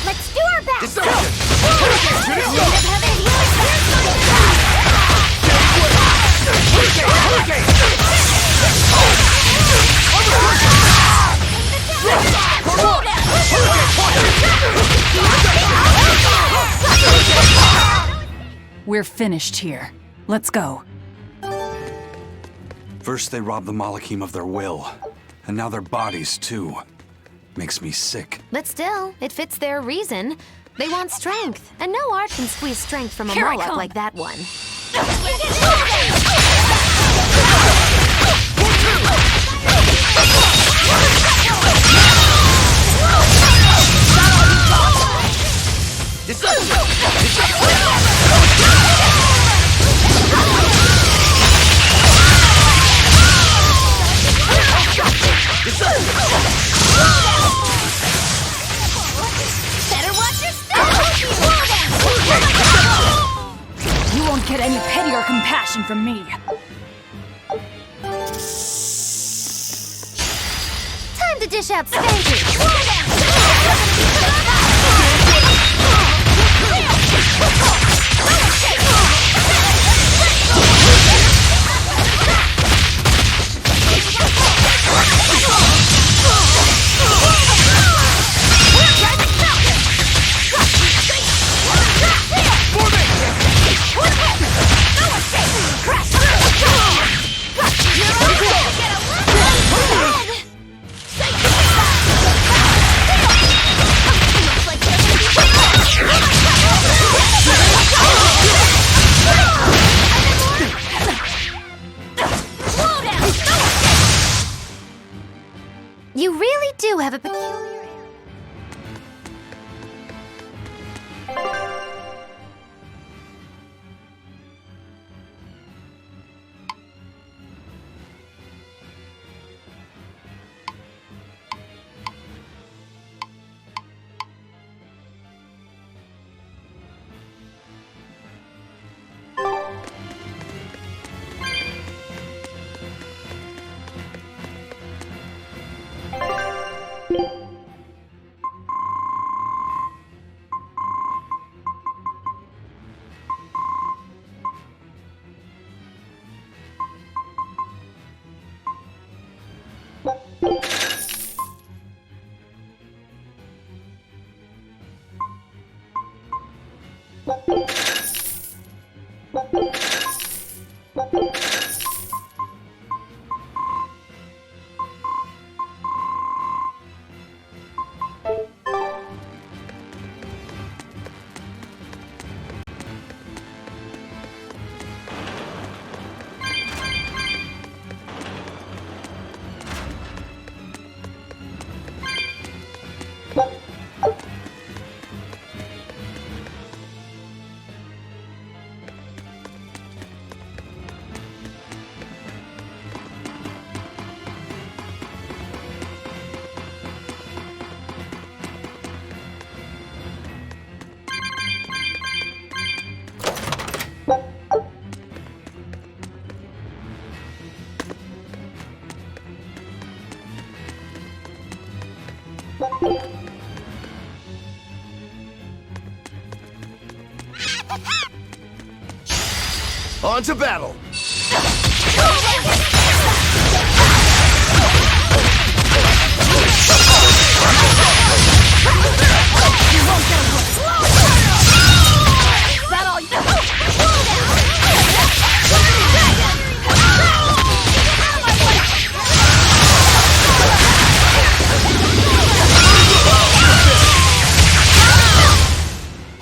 Let's do our best! We're finished here. Let's go. First they robbed the Malachim of their will, and now their bodies too. Makes me sick. But still, it fits their reason. They want strength, and no art can squeeze strength from a Here I Moloch come. like that one. Better watch your step! You won't get any pity or compassion from me. Time to dish out spankers! too have a peculiar... On to battle!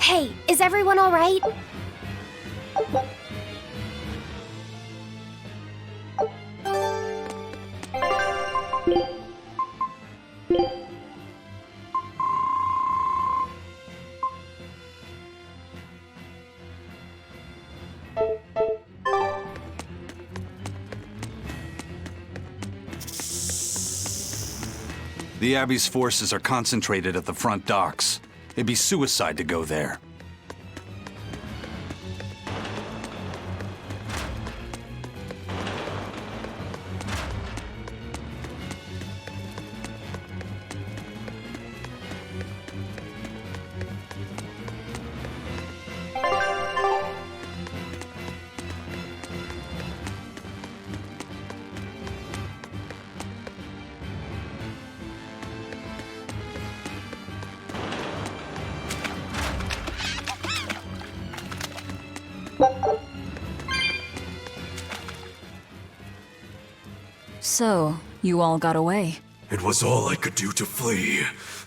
Hey, is everyone all right? The Abbey's forces are concentrated at the front docks. It'd be suicide to go there. So, you all got away. It was all I could do to flee.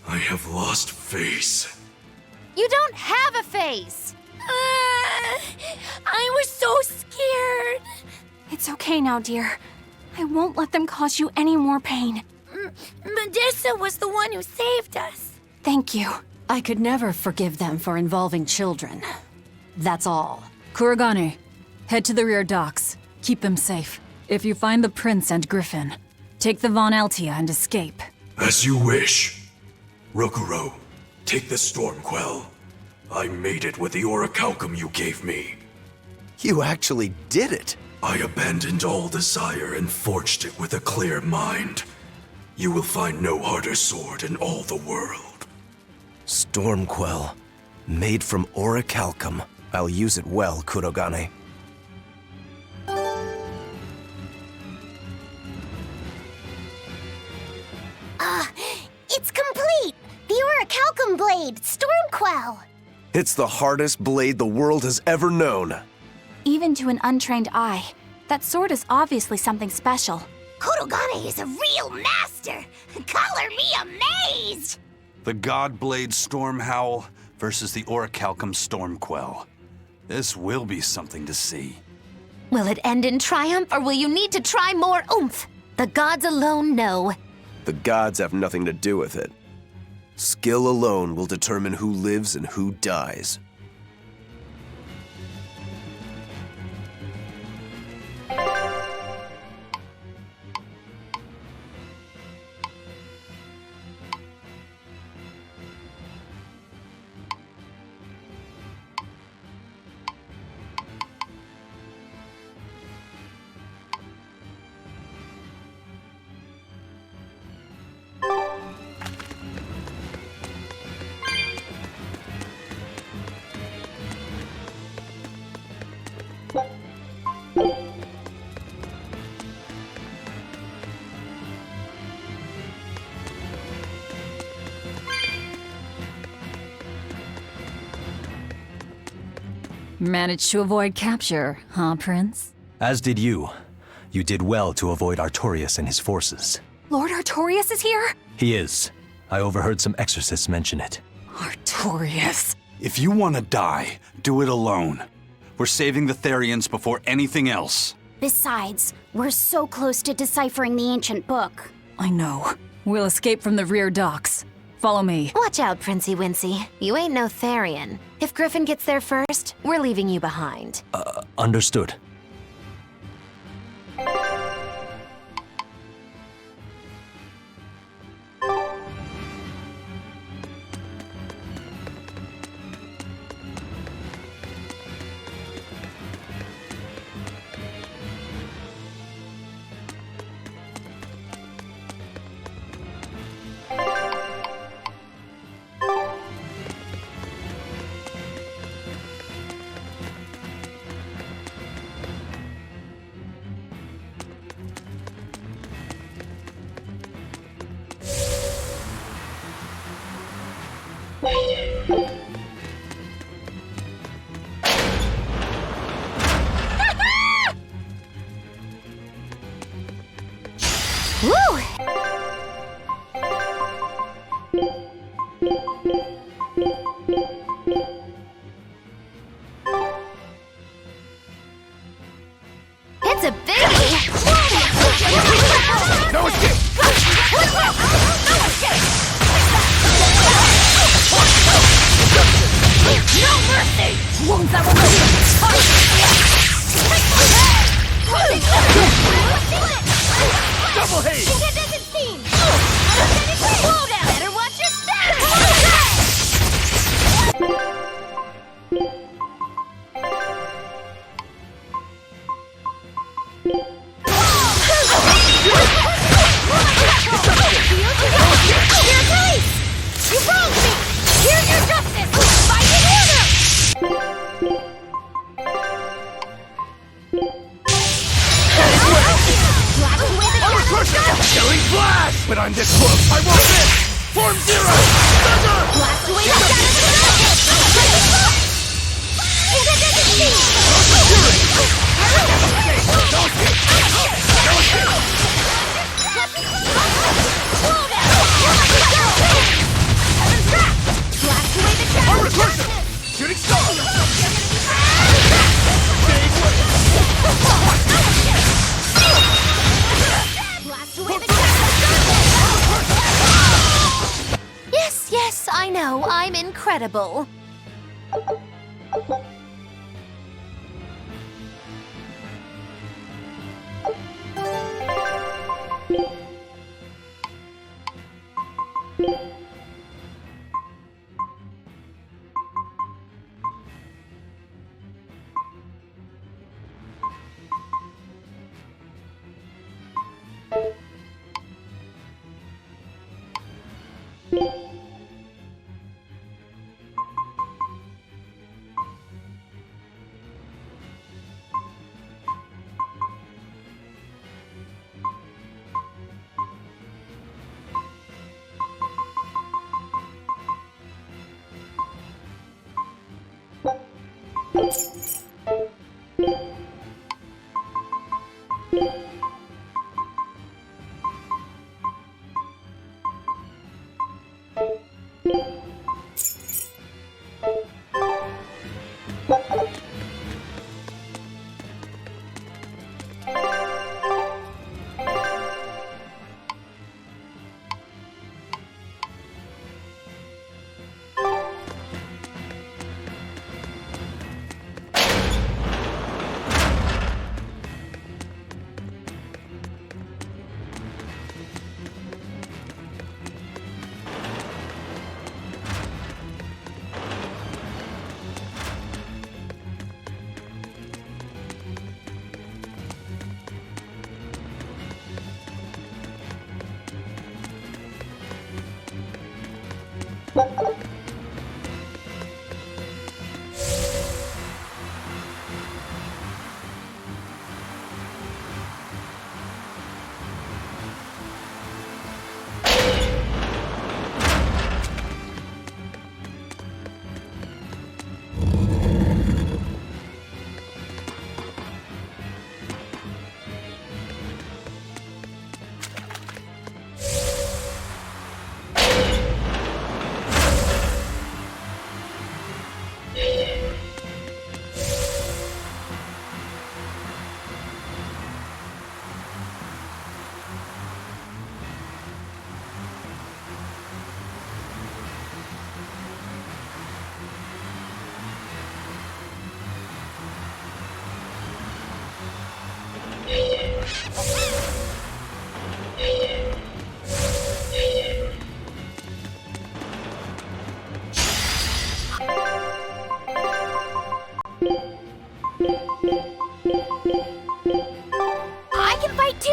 I have lost face. You don't have a face! I was so scared. It's okay now, dear. I won't let them cause you any more pain. Medusa was the one who saved us. Thank you. I could never forgive them for involving children. That's all. Kurogane, head to the rear docks. Keep them safe. If you find the prince and Griffin, take the Von Altia and escape. As you wish. Rokuro, take the Stormquell. I made it with the orichalcum you gave me. You actually did it! I abandoned all desire and forged it with a clear mind. You will find no harder sword in all the world. Stormquell. Made from orichalcum. I'll use it well, Kurogane. It's complete! The orichalcum blade, Stormquell! It's the hardest blade the world has ever known. Even to an untrained eye, that sword is obviously something special. Kurogane is a real master! Color me amazed! The Godblade Stormhowl versus the Orichalcum Stormquell. This will be something to see. Will it end in triumph, or will you need to try more oomph? The gods alone know. The gods have nothing to do with it. Skill alone will determine who lives and who dies. Managed to avoid capture, huh, Prince? As did you. You did well to avoid Artorias and his forces. Lord Artorias is here? He is. I overheard some exorcists mention it. Artorias. If you want to die, do it alone. We're saving the Therians before anything else. Besides, we're so close to deciphering the ancient book. I know. We'll escape from the rear docks. Follow me. Watch out, Princey Wincy. You ain't no Therian. If Griffin gets there first, we're leaving you behind. Understood. It's a biggie! No escape! No mercy! Double haze! Better watch your step! You wronged me! Here's your justice! Fight in order! Killing flash! But I'm this close! I won't miss! Form zero! Thunder! Blast away the Shooting star! Yes, I know. I'm incredible. I can fight too!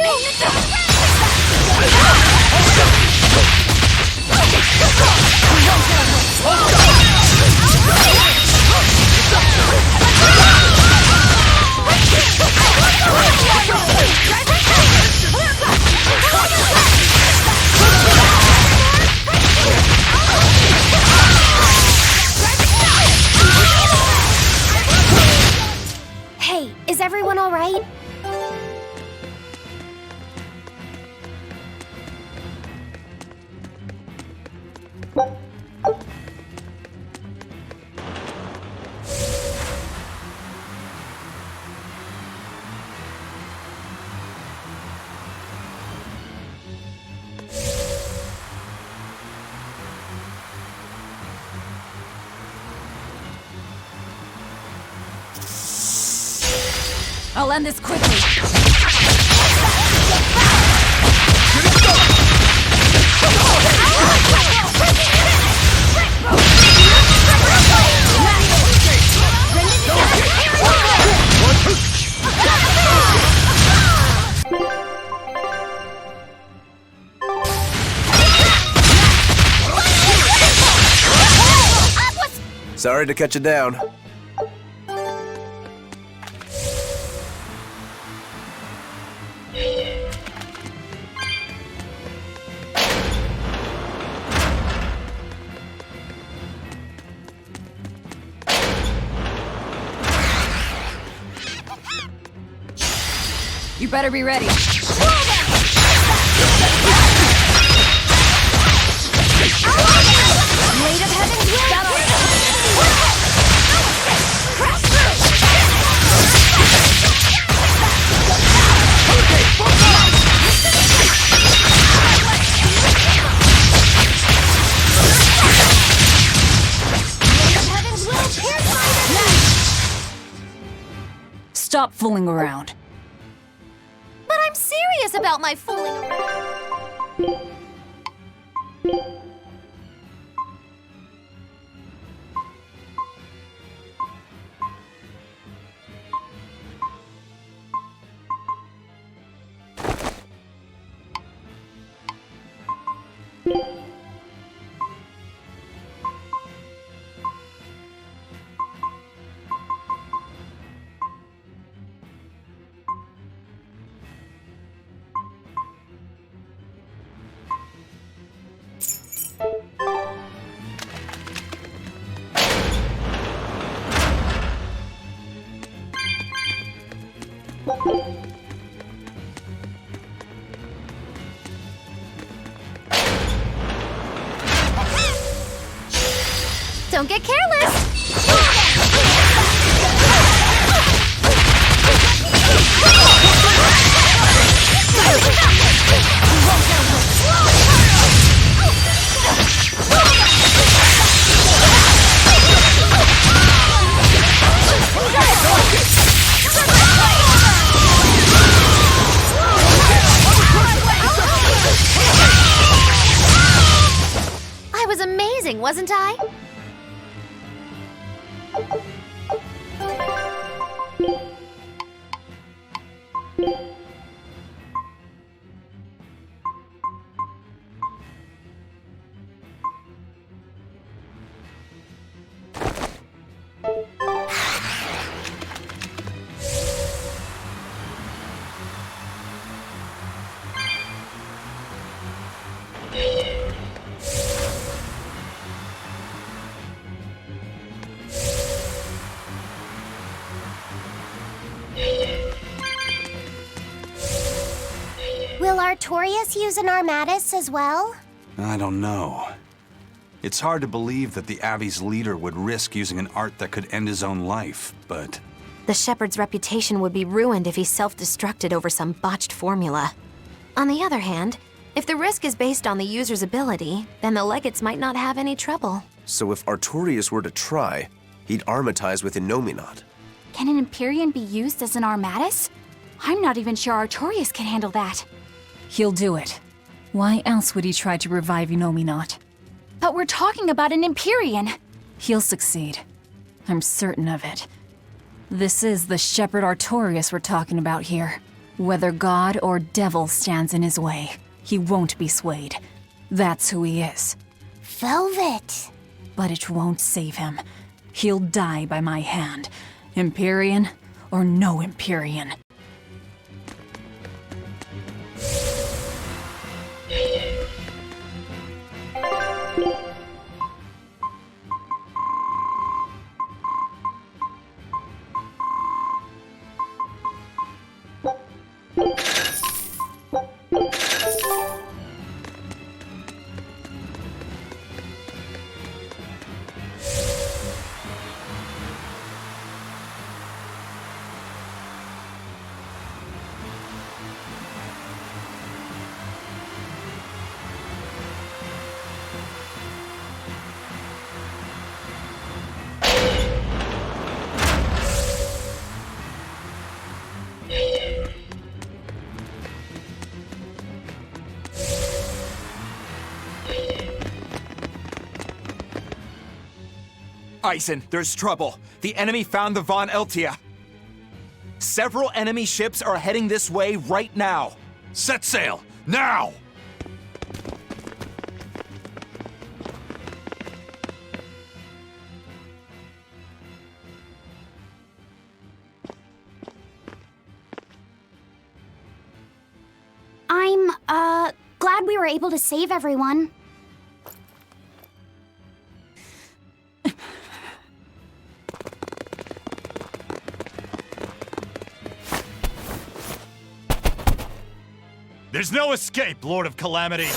Hey, is everyone all right? I'll end this quickly. Sorry to cut you down. You better be ready. Blade of Heaven's will! Stop fooling around. But I'm serious about my fooling around. Don't get careless! I was amazing, wasn't I? Will Artorias use an Armatus as well? I don't know. It's hard to believe that the Abbey's leader would risk using an art that could end his own life, but... The Shepherd's reputation would be ruined if he self-destructed over some botched formula. On the other hand, if the risk is based on the user's ability, then the Legates might not have any trouble. So if Artorias were to try, he'd Armatize with Innominat. Can an Empyrean be used as an Armatus? I'm not even sure Artorias can handle that. He'll do it. Why else would he try to revive Innominat? But we're talking about an Empyrean. He'll succeed. I'm certain of it. This is the Shepherd Artorias we're talking about here. Whether God or devil stands in his way, he won't be swayed. That's who he is. Velvet. But it won't save him. He'll die by my hand. Empyrean or no Empyrean. Eisen, there's trouble. The enemy found the Von Eltia. Several enemy ships are heading this way right now. Set sail, now! I'm, glad we were able to save everyone. There's no escape, Lord of Calamity!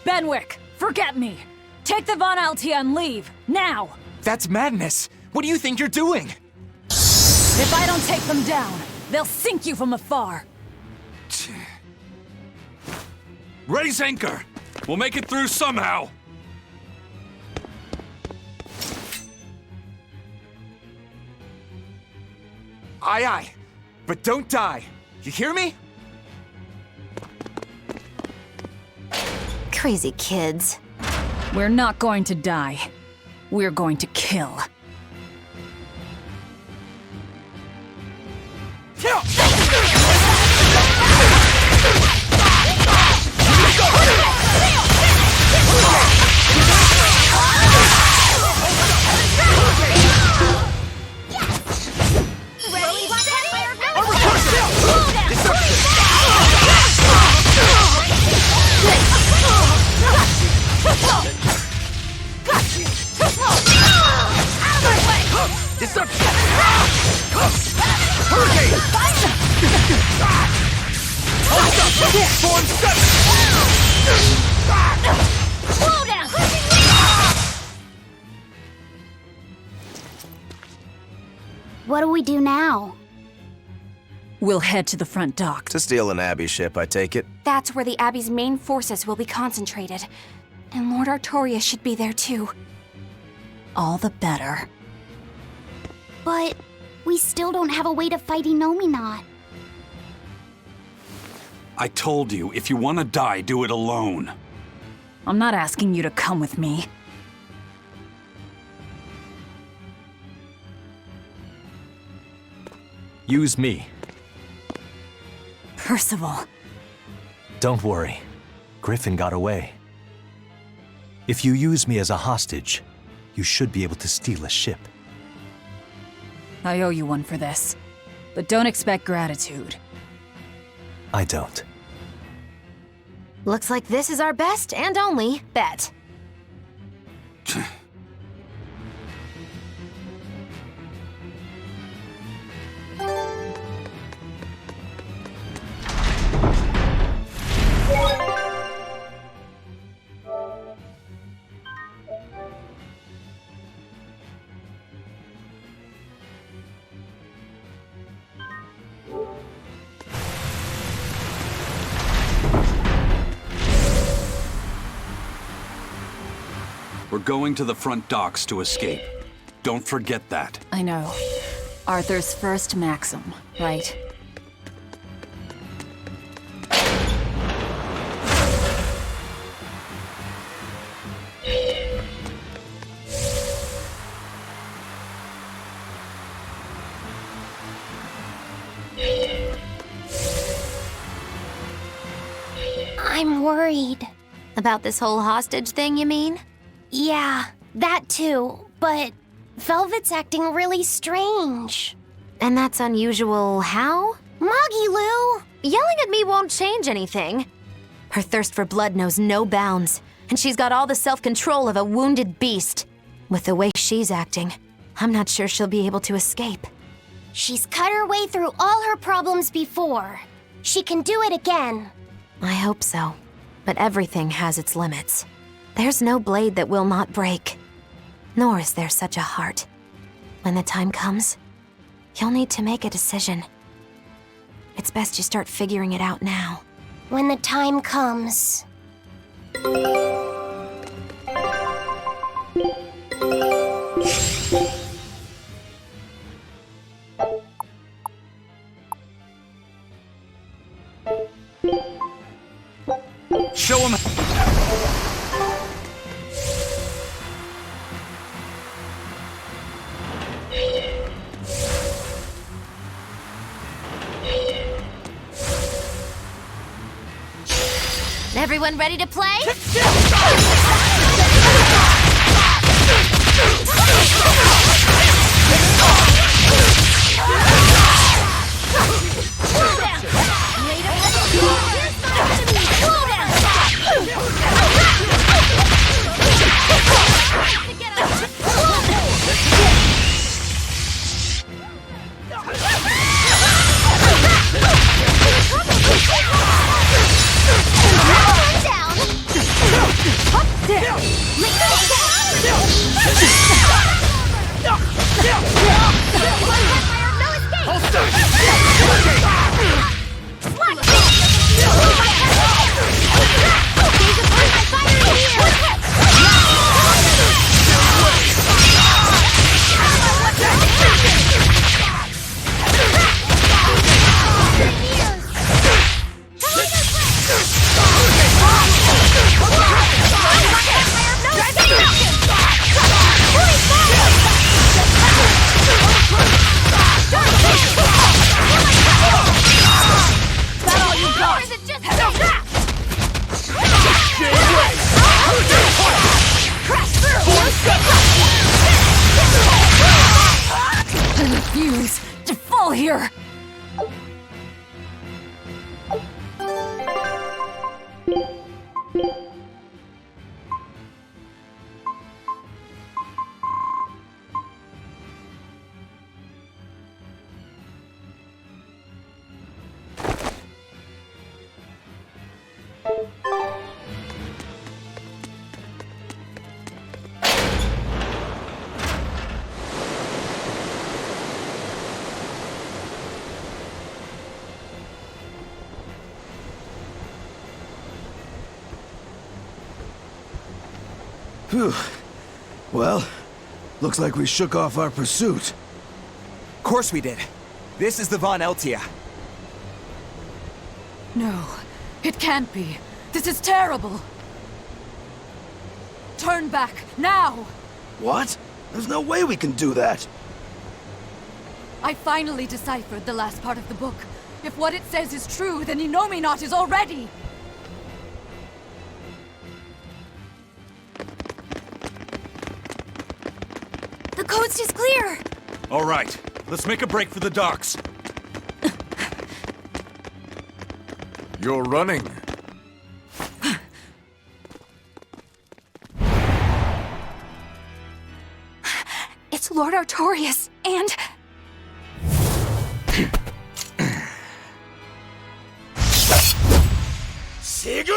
Benwick, forget me! Take the Von Altia and leave, now! That's madness! What do you think you're doing? If I don't take them down, they'll sink you from afar! Raise anchor! We'll make it through somehow! Aye, aye. But don't die. You hear me? Crazy kids. We're not going to die. We're going to kill. What do we do now? We'll head to the front dock. To steal an Abbey ship, I take it? That's where the Abbey's main forces will be concentrated. And Lord Artorias should be there too. All the better. But we still don't have a way to fight Innominat. I told you, if you want to die, do it alone. I'm not asking you to come with me. Use me. Percival. Don't worry. Griffin got away. If you use me as a hostage, you should be able to steal a ship. I owe you one for this. But don't expect gratitude. I don't. Looks like this is our best and only bet. We're going to the front docks to escape. Don't forget that. I know. Arthur's first maxim, right? I'm worried. About this whole hostage thing, you mean? Yeah, that too. But Velvet's acting really strange. And that's unusual how? Moggy Lou! Yelling at me won't change anything. Her thirst for blood knows no bounds, and she's got all the self-control of a wounded beast. With the way she's acting, I'm not sure she'll be able to escape. She's cut her way through all her problems before. She can do it again. I hope so. But everything has its limits. There's no blade that will not break. Nor is there such a heart. When the time comes, you'll need to make a decision. It's best you start figuring it out now. When the time comes. Show him. Everyone ready to play? here! Phew. Well, looks like we shook off our pursuit. Of course we did. This is the Von Eltia. No, it can't be. This is terrible. Turn back, now! What? There's no way we can do that. I finally deciphered the last part of the book. If what it says is true, then Inomine is already... The coast is clear! All right, let's make a break for the docks. You're running. It's Lord Artorias, and... Sigure!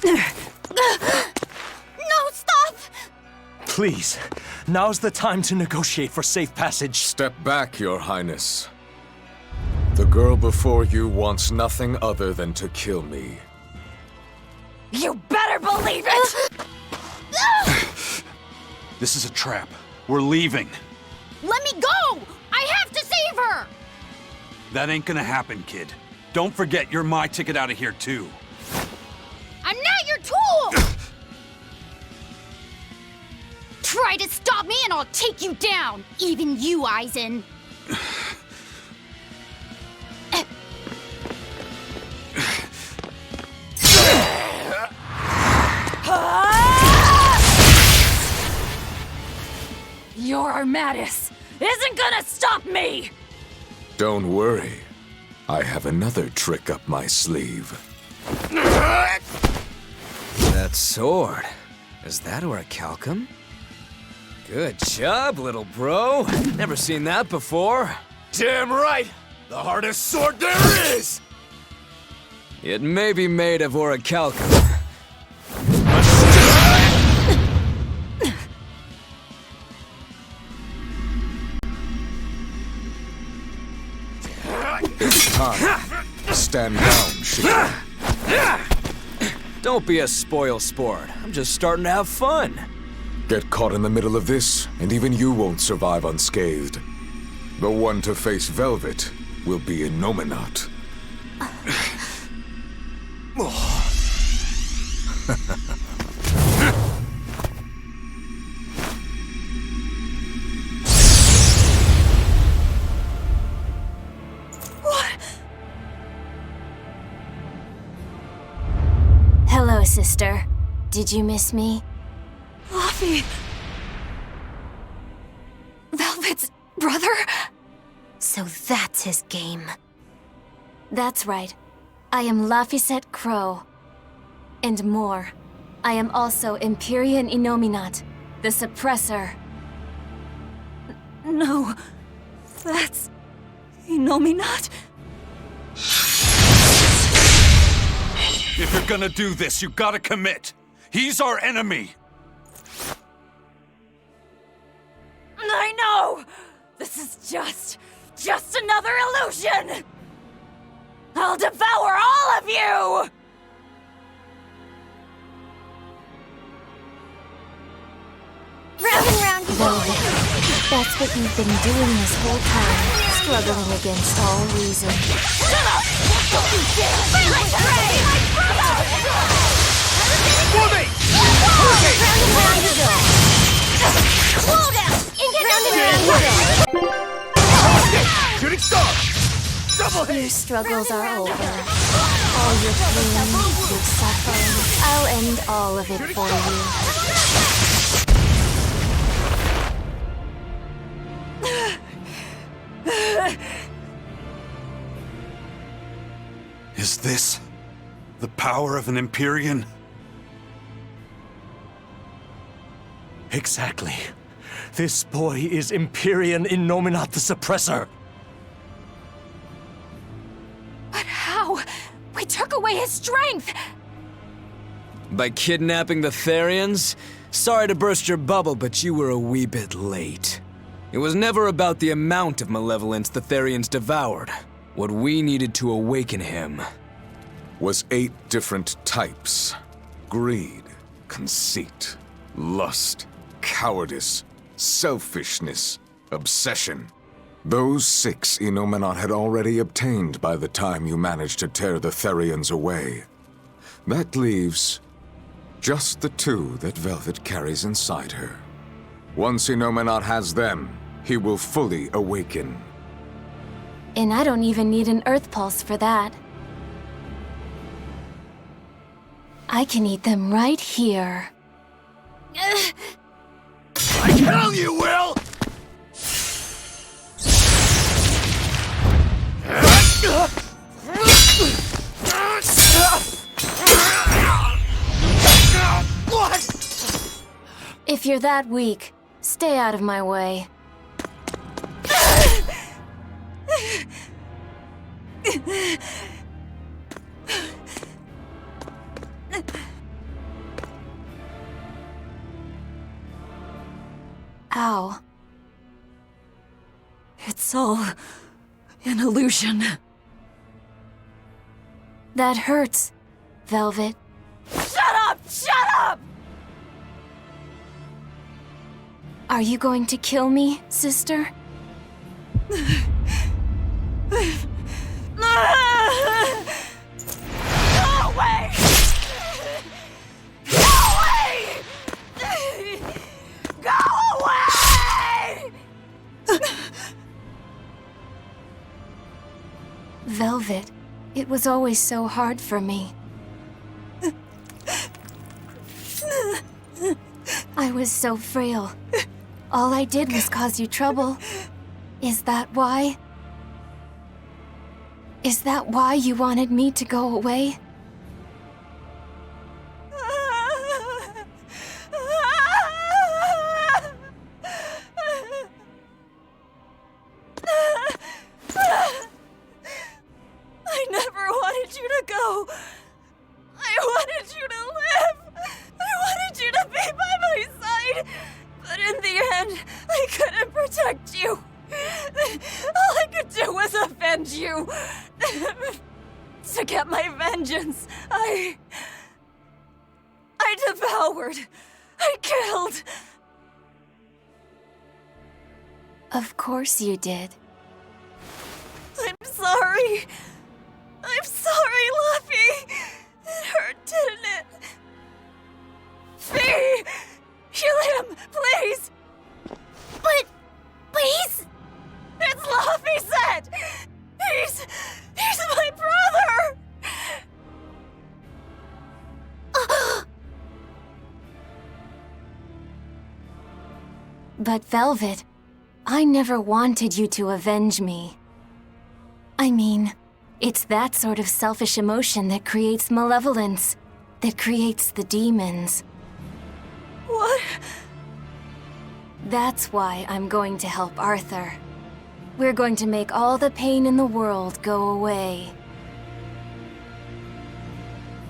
No, stop! Please, now's the time to negotiate for safe passage. Step back, Your Highness. The girl before you wants nothing other than to kill me. You better believe it! This is a trap. We're leaving. Let me go! I have to save her! That ain't gonna happen, kid. Don't forget, you're my ticket out of here, too. I'm not your tool! Try to stop me and I'll take you down! Even you, Aizen! Your Armatus isn't gonna stop me! Don't worry. I have another trick up my sleeve. That sword. Is that orichalcum? Good job, little bro. Never seen that before. Damn right! The hardest sword there is! It may be made of orichalcum. It's time. Stand down, Shiki. Don't be a spoil sport. I'm just starting to have fun. Get caught in the middle of this, and even you won't survive unscathed. The one to face Velvet will be Innominat. Hello, sister. Did you miss me? Laffy! Velvet's brother? So that's his game. That's right. I am Laphicet Crow. And more. I am also Empyrean Innominat, the Suppressor. No. That's... Innominat? If you're gonna do this, you gotta commit. He's our enemy. I know! This is just another illusion! I'll devour all of you! Round and round you go. That's what you've been doing this whole time, struggling against all reason. Shut up! Don't you dare! Let's pray! For me! Round and round you go. Slow down! Round and round you go. Shooting star! Double hit! Your struggles are over. All your pain, your suffering, I'll end all of it for you. Is this the power of an Empyrean? Exactly. This boy is Empyrean Innominat the Suppressor. But how? We took away his strength! By kidnapping the Therians? Sorry to burst your bubble, but you were a wee bit late. It was never about the amount of malevolence the Therians devoured. What we needed to awaken him was 8 different types. Greed, conceit, lust, cowardice, selfishness, obsession. Those 6 Innominat had already obtained by the time you managed to tear the Therians away. That leaves just the 2 that Velvet carries inside her. Once Innominat has them, he will fully awaken. And I don't even need an Earth Pulse for that. I can eat them right here. I tell you, Will! What? If you're that weak, stay out of my way. Ow. It's all an illusion. That hurts, Velvet. Shut up! Shut up! Are you going to kill me, sister? Go away! Go away! Go away! Velvet, it was always so hard for me. I was so frail. All I did was cause you trouble. Is that why? Is that why you wanted me to go away? I never wanted you to go. I wanted you to live. I wanted you to be by my side. But in the end, I couldn't protect you. All I could do was avenge you. To get my vengeance, I devoured. I killed. Of course you did. I'm sorry. I'm sorry, Luffy. It hurt, didn't it? Fee! Kill him, please! But he's... It's Luffy said! He's my brother! But Velvet, I never wanted you to avenge me. I mean, it's that sort of selfish emotion that creates malevolence, that creates the demons. What? That's why I'm going to help Arthur. We're going to make all the pain in the world go away.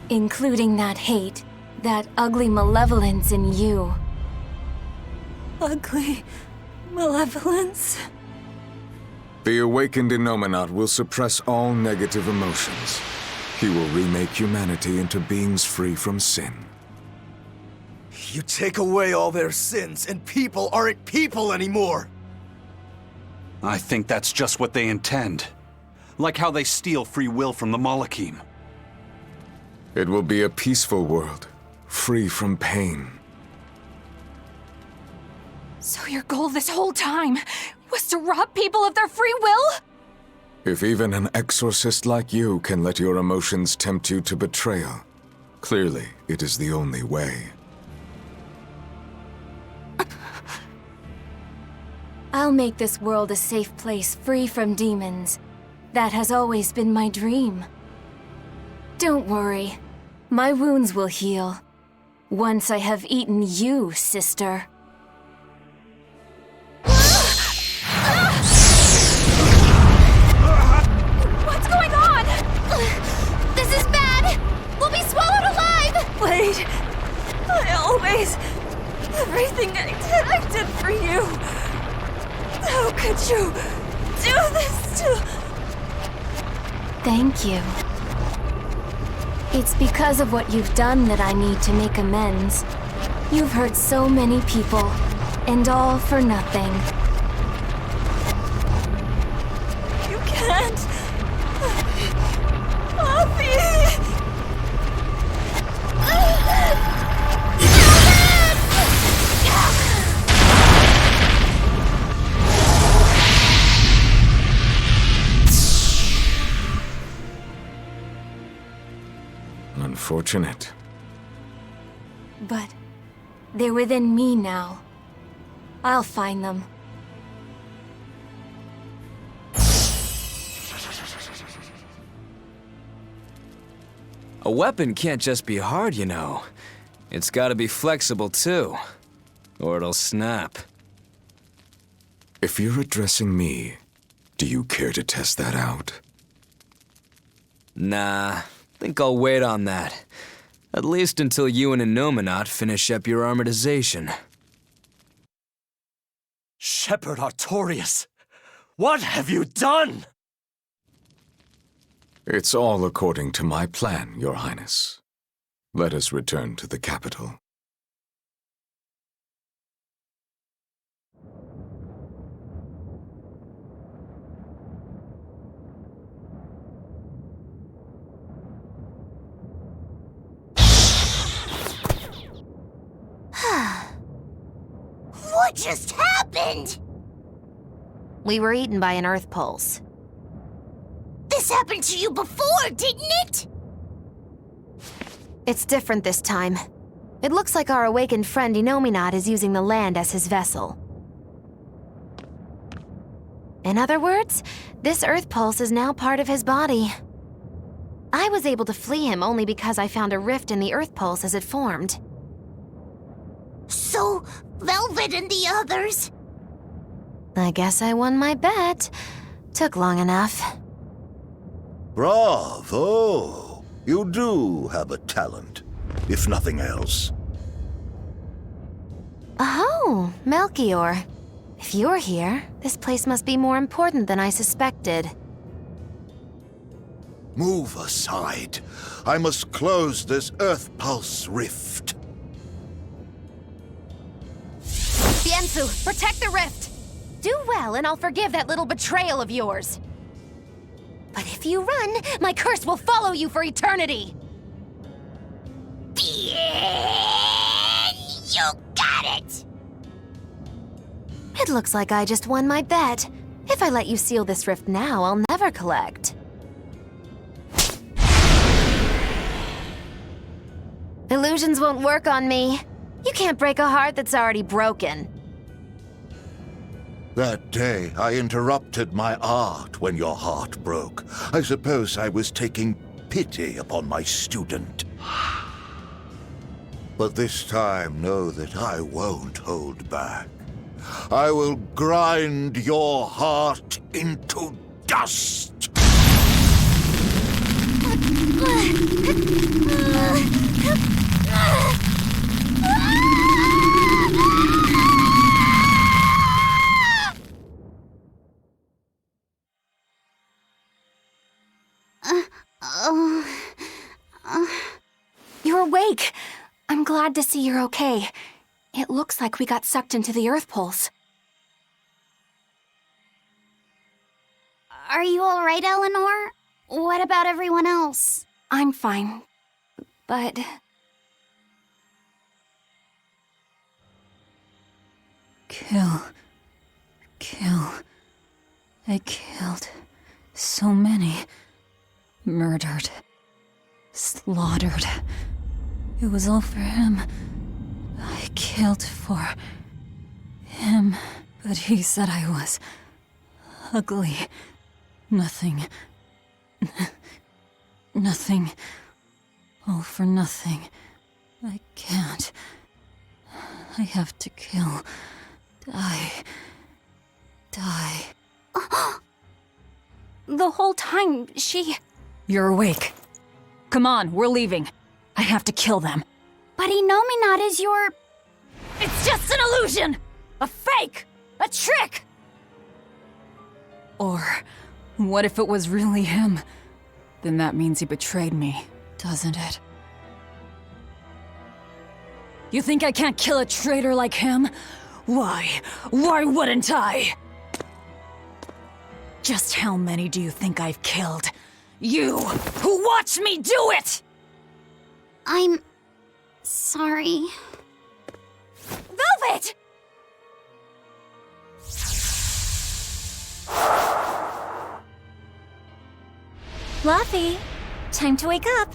Including that hate, that ugly malevolence in you. Ugly malevolence? The awakened Innominate will suppress all negative emotions. He will remake humanity into beings free from sin. You take away all their sins, and people aren't people anymore! I think that's just what they intend. Like how they steal free will from the Malakim. It will be a peaceful world, free from pain. So your goal this whole time was to rob people of their free will? If even an exorcist like you can let your emotions tempt you to betrayal, clearly it is the only way. I'll make this world a safe place free from demons. That has always been my dream. Don't worry. My wounds will heal. Once I have eaten you, sister. What's going on? This is bad! We'll be swallowed alive! Wait. Everything I did for you. How could you do this to... Thank you. It's because of what you've done that I need to make amends. You've hurt so many people, and all for nothing. You can't... Poppy! Unfortunate. But they're within me now. I'll find them. A weapon can't just be hard, you know. It's gotta be flexible, too. Or it'll snap. If you're addressing me, do you care to test that out? Nah, think I'll wait on that. At least until you and Innominate finish up your armorization. Shepherd Artorias! What have you done? It's all according to my plan, Your Highness. Let us return to the capital. What just happened? We were eaten by an Earth pulse. This happened to you before, didn't it? It's different this time. It looks like our awakened friend Inominat is using the land as his vessel. In other words, this Earth pulse is now part of his body. I was able to flee him only because I found a rift in the Earth pulse as it formed. So, Velvet and the others? I guess I won my bet. Took long enough. Bravo! You do have a talent, if nothing else. Oh, Melchior. If you're here, this place must be more important than I suspected. Move aside. I must close this Earth Pulse rift. Biensu, protect the rift! Do well, and I'll forgive that little betrayal of yours. But if you run, my curse will follow you for eternity! Bien! You got it! It looks like I just won my bet. If I let you seal this rift now, I'll never collect. Illusions won't work on me. You can't break a heart that's already broken. That day, I interrupted my art when your heart broke. I suppose I was taking pity upon my student. But this time, know that I won't hold back. I will grind your heart into dust! You're awake! I'm glad to see you're okay. It looks like we got sucked into the Earth pulse. Are you alright, Eleanor? What about everyone else? I'm fine, but... Kill. I killed so many. Murdered. Slaughtered. It was all for him. I killed for him, but he said I was ugly. Nothing. Nothing. All for nothing. I can't. I have to kill. Die. The whole time, she... You're awake. Come on, we're leaving. I have to kill them. But Inominat is your... It's just an illusion! A fake! A trick! Or, what if it was really him? Then that means he betrayed me, doesn't it? You think I can't kill a traitor like him? Why? Why wouldn't I? Just how many do you think I've killed? You, who watched me do it! I'm... sorry. Velvet! Fluffy, time to wake up.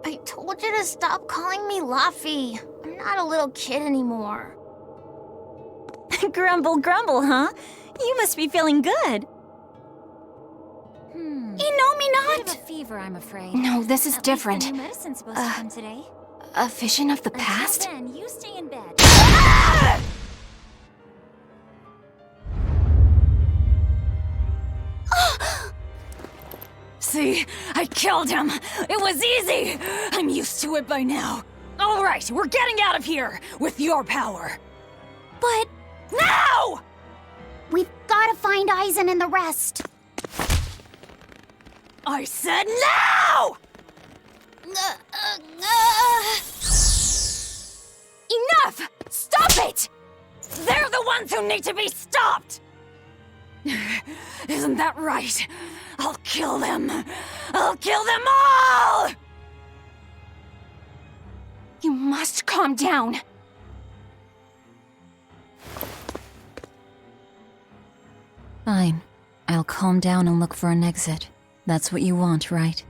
I told you to stop calling me Luffy. I'm not a little kid anymore. Grumble, huh? You must be feeling good. Inominat! A fever, I'm afraid. No, this is different. Medicine's supposed to come today. A vision of the past? Then you stay in bed. See? I killed him! It was easy! I'm used to it by now. All right, we're getting out of here! With your power! But... Now! We've gotta find Aizen and the rest. I said now! Enough! Stop it! They're the ones who need to be stopped! Isn't that right? I'll kill them! I'll kill them all! must calm down. Fine. I'll calm down and look for an exit. That's what you want, right?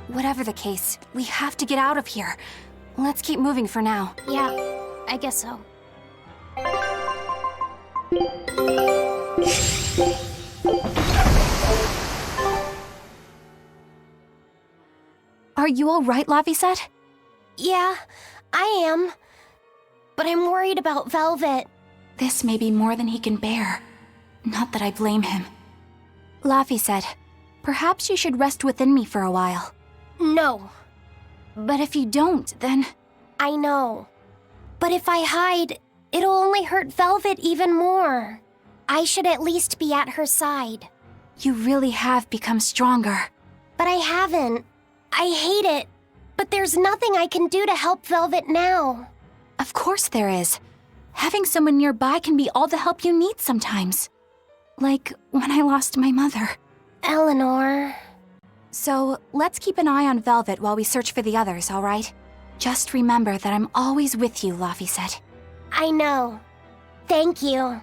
Whatever the case, we have to get out of here. Let's keep moving for now. Yeah, I guess so. Are you all right, Laphicet? Yeah, I am. But I'm worried about Velvet. This may be more than he can bear. Not that I blame him. Laphicet, perhaps you should rest within me for a while. No. But if you don't, then... I know. But if I hide, it'll only hurt Velvet even more. I should at least be at her side. You really have become stronger. But I haven't. I hate it. But there's nothing I can do to help Velvet now. Of course there is. Having someone nearby can be all the help you need sometimes. Like when I lost my mother. Eleanor... So, let's keep an eye on Velvet while we search for the others, alright? Just remember that I'm always with you, Laphicet. I know. Thank you.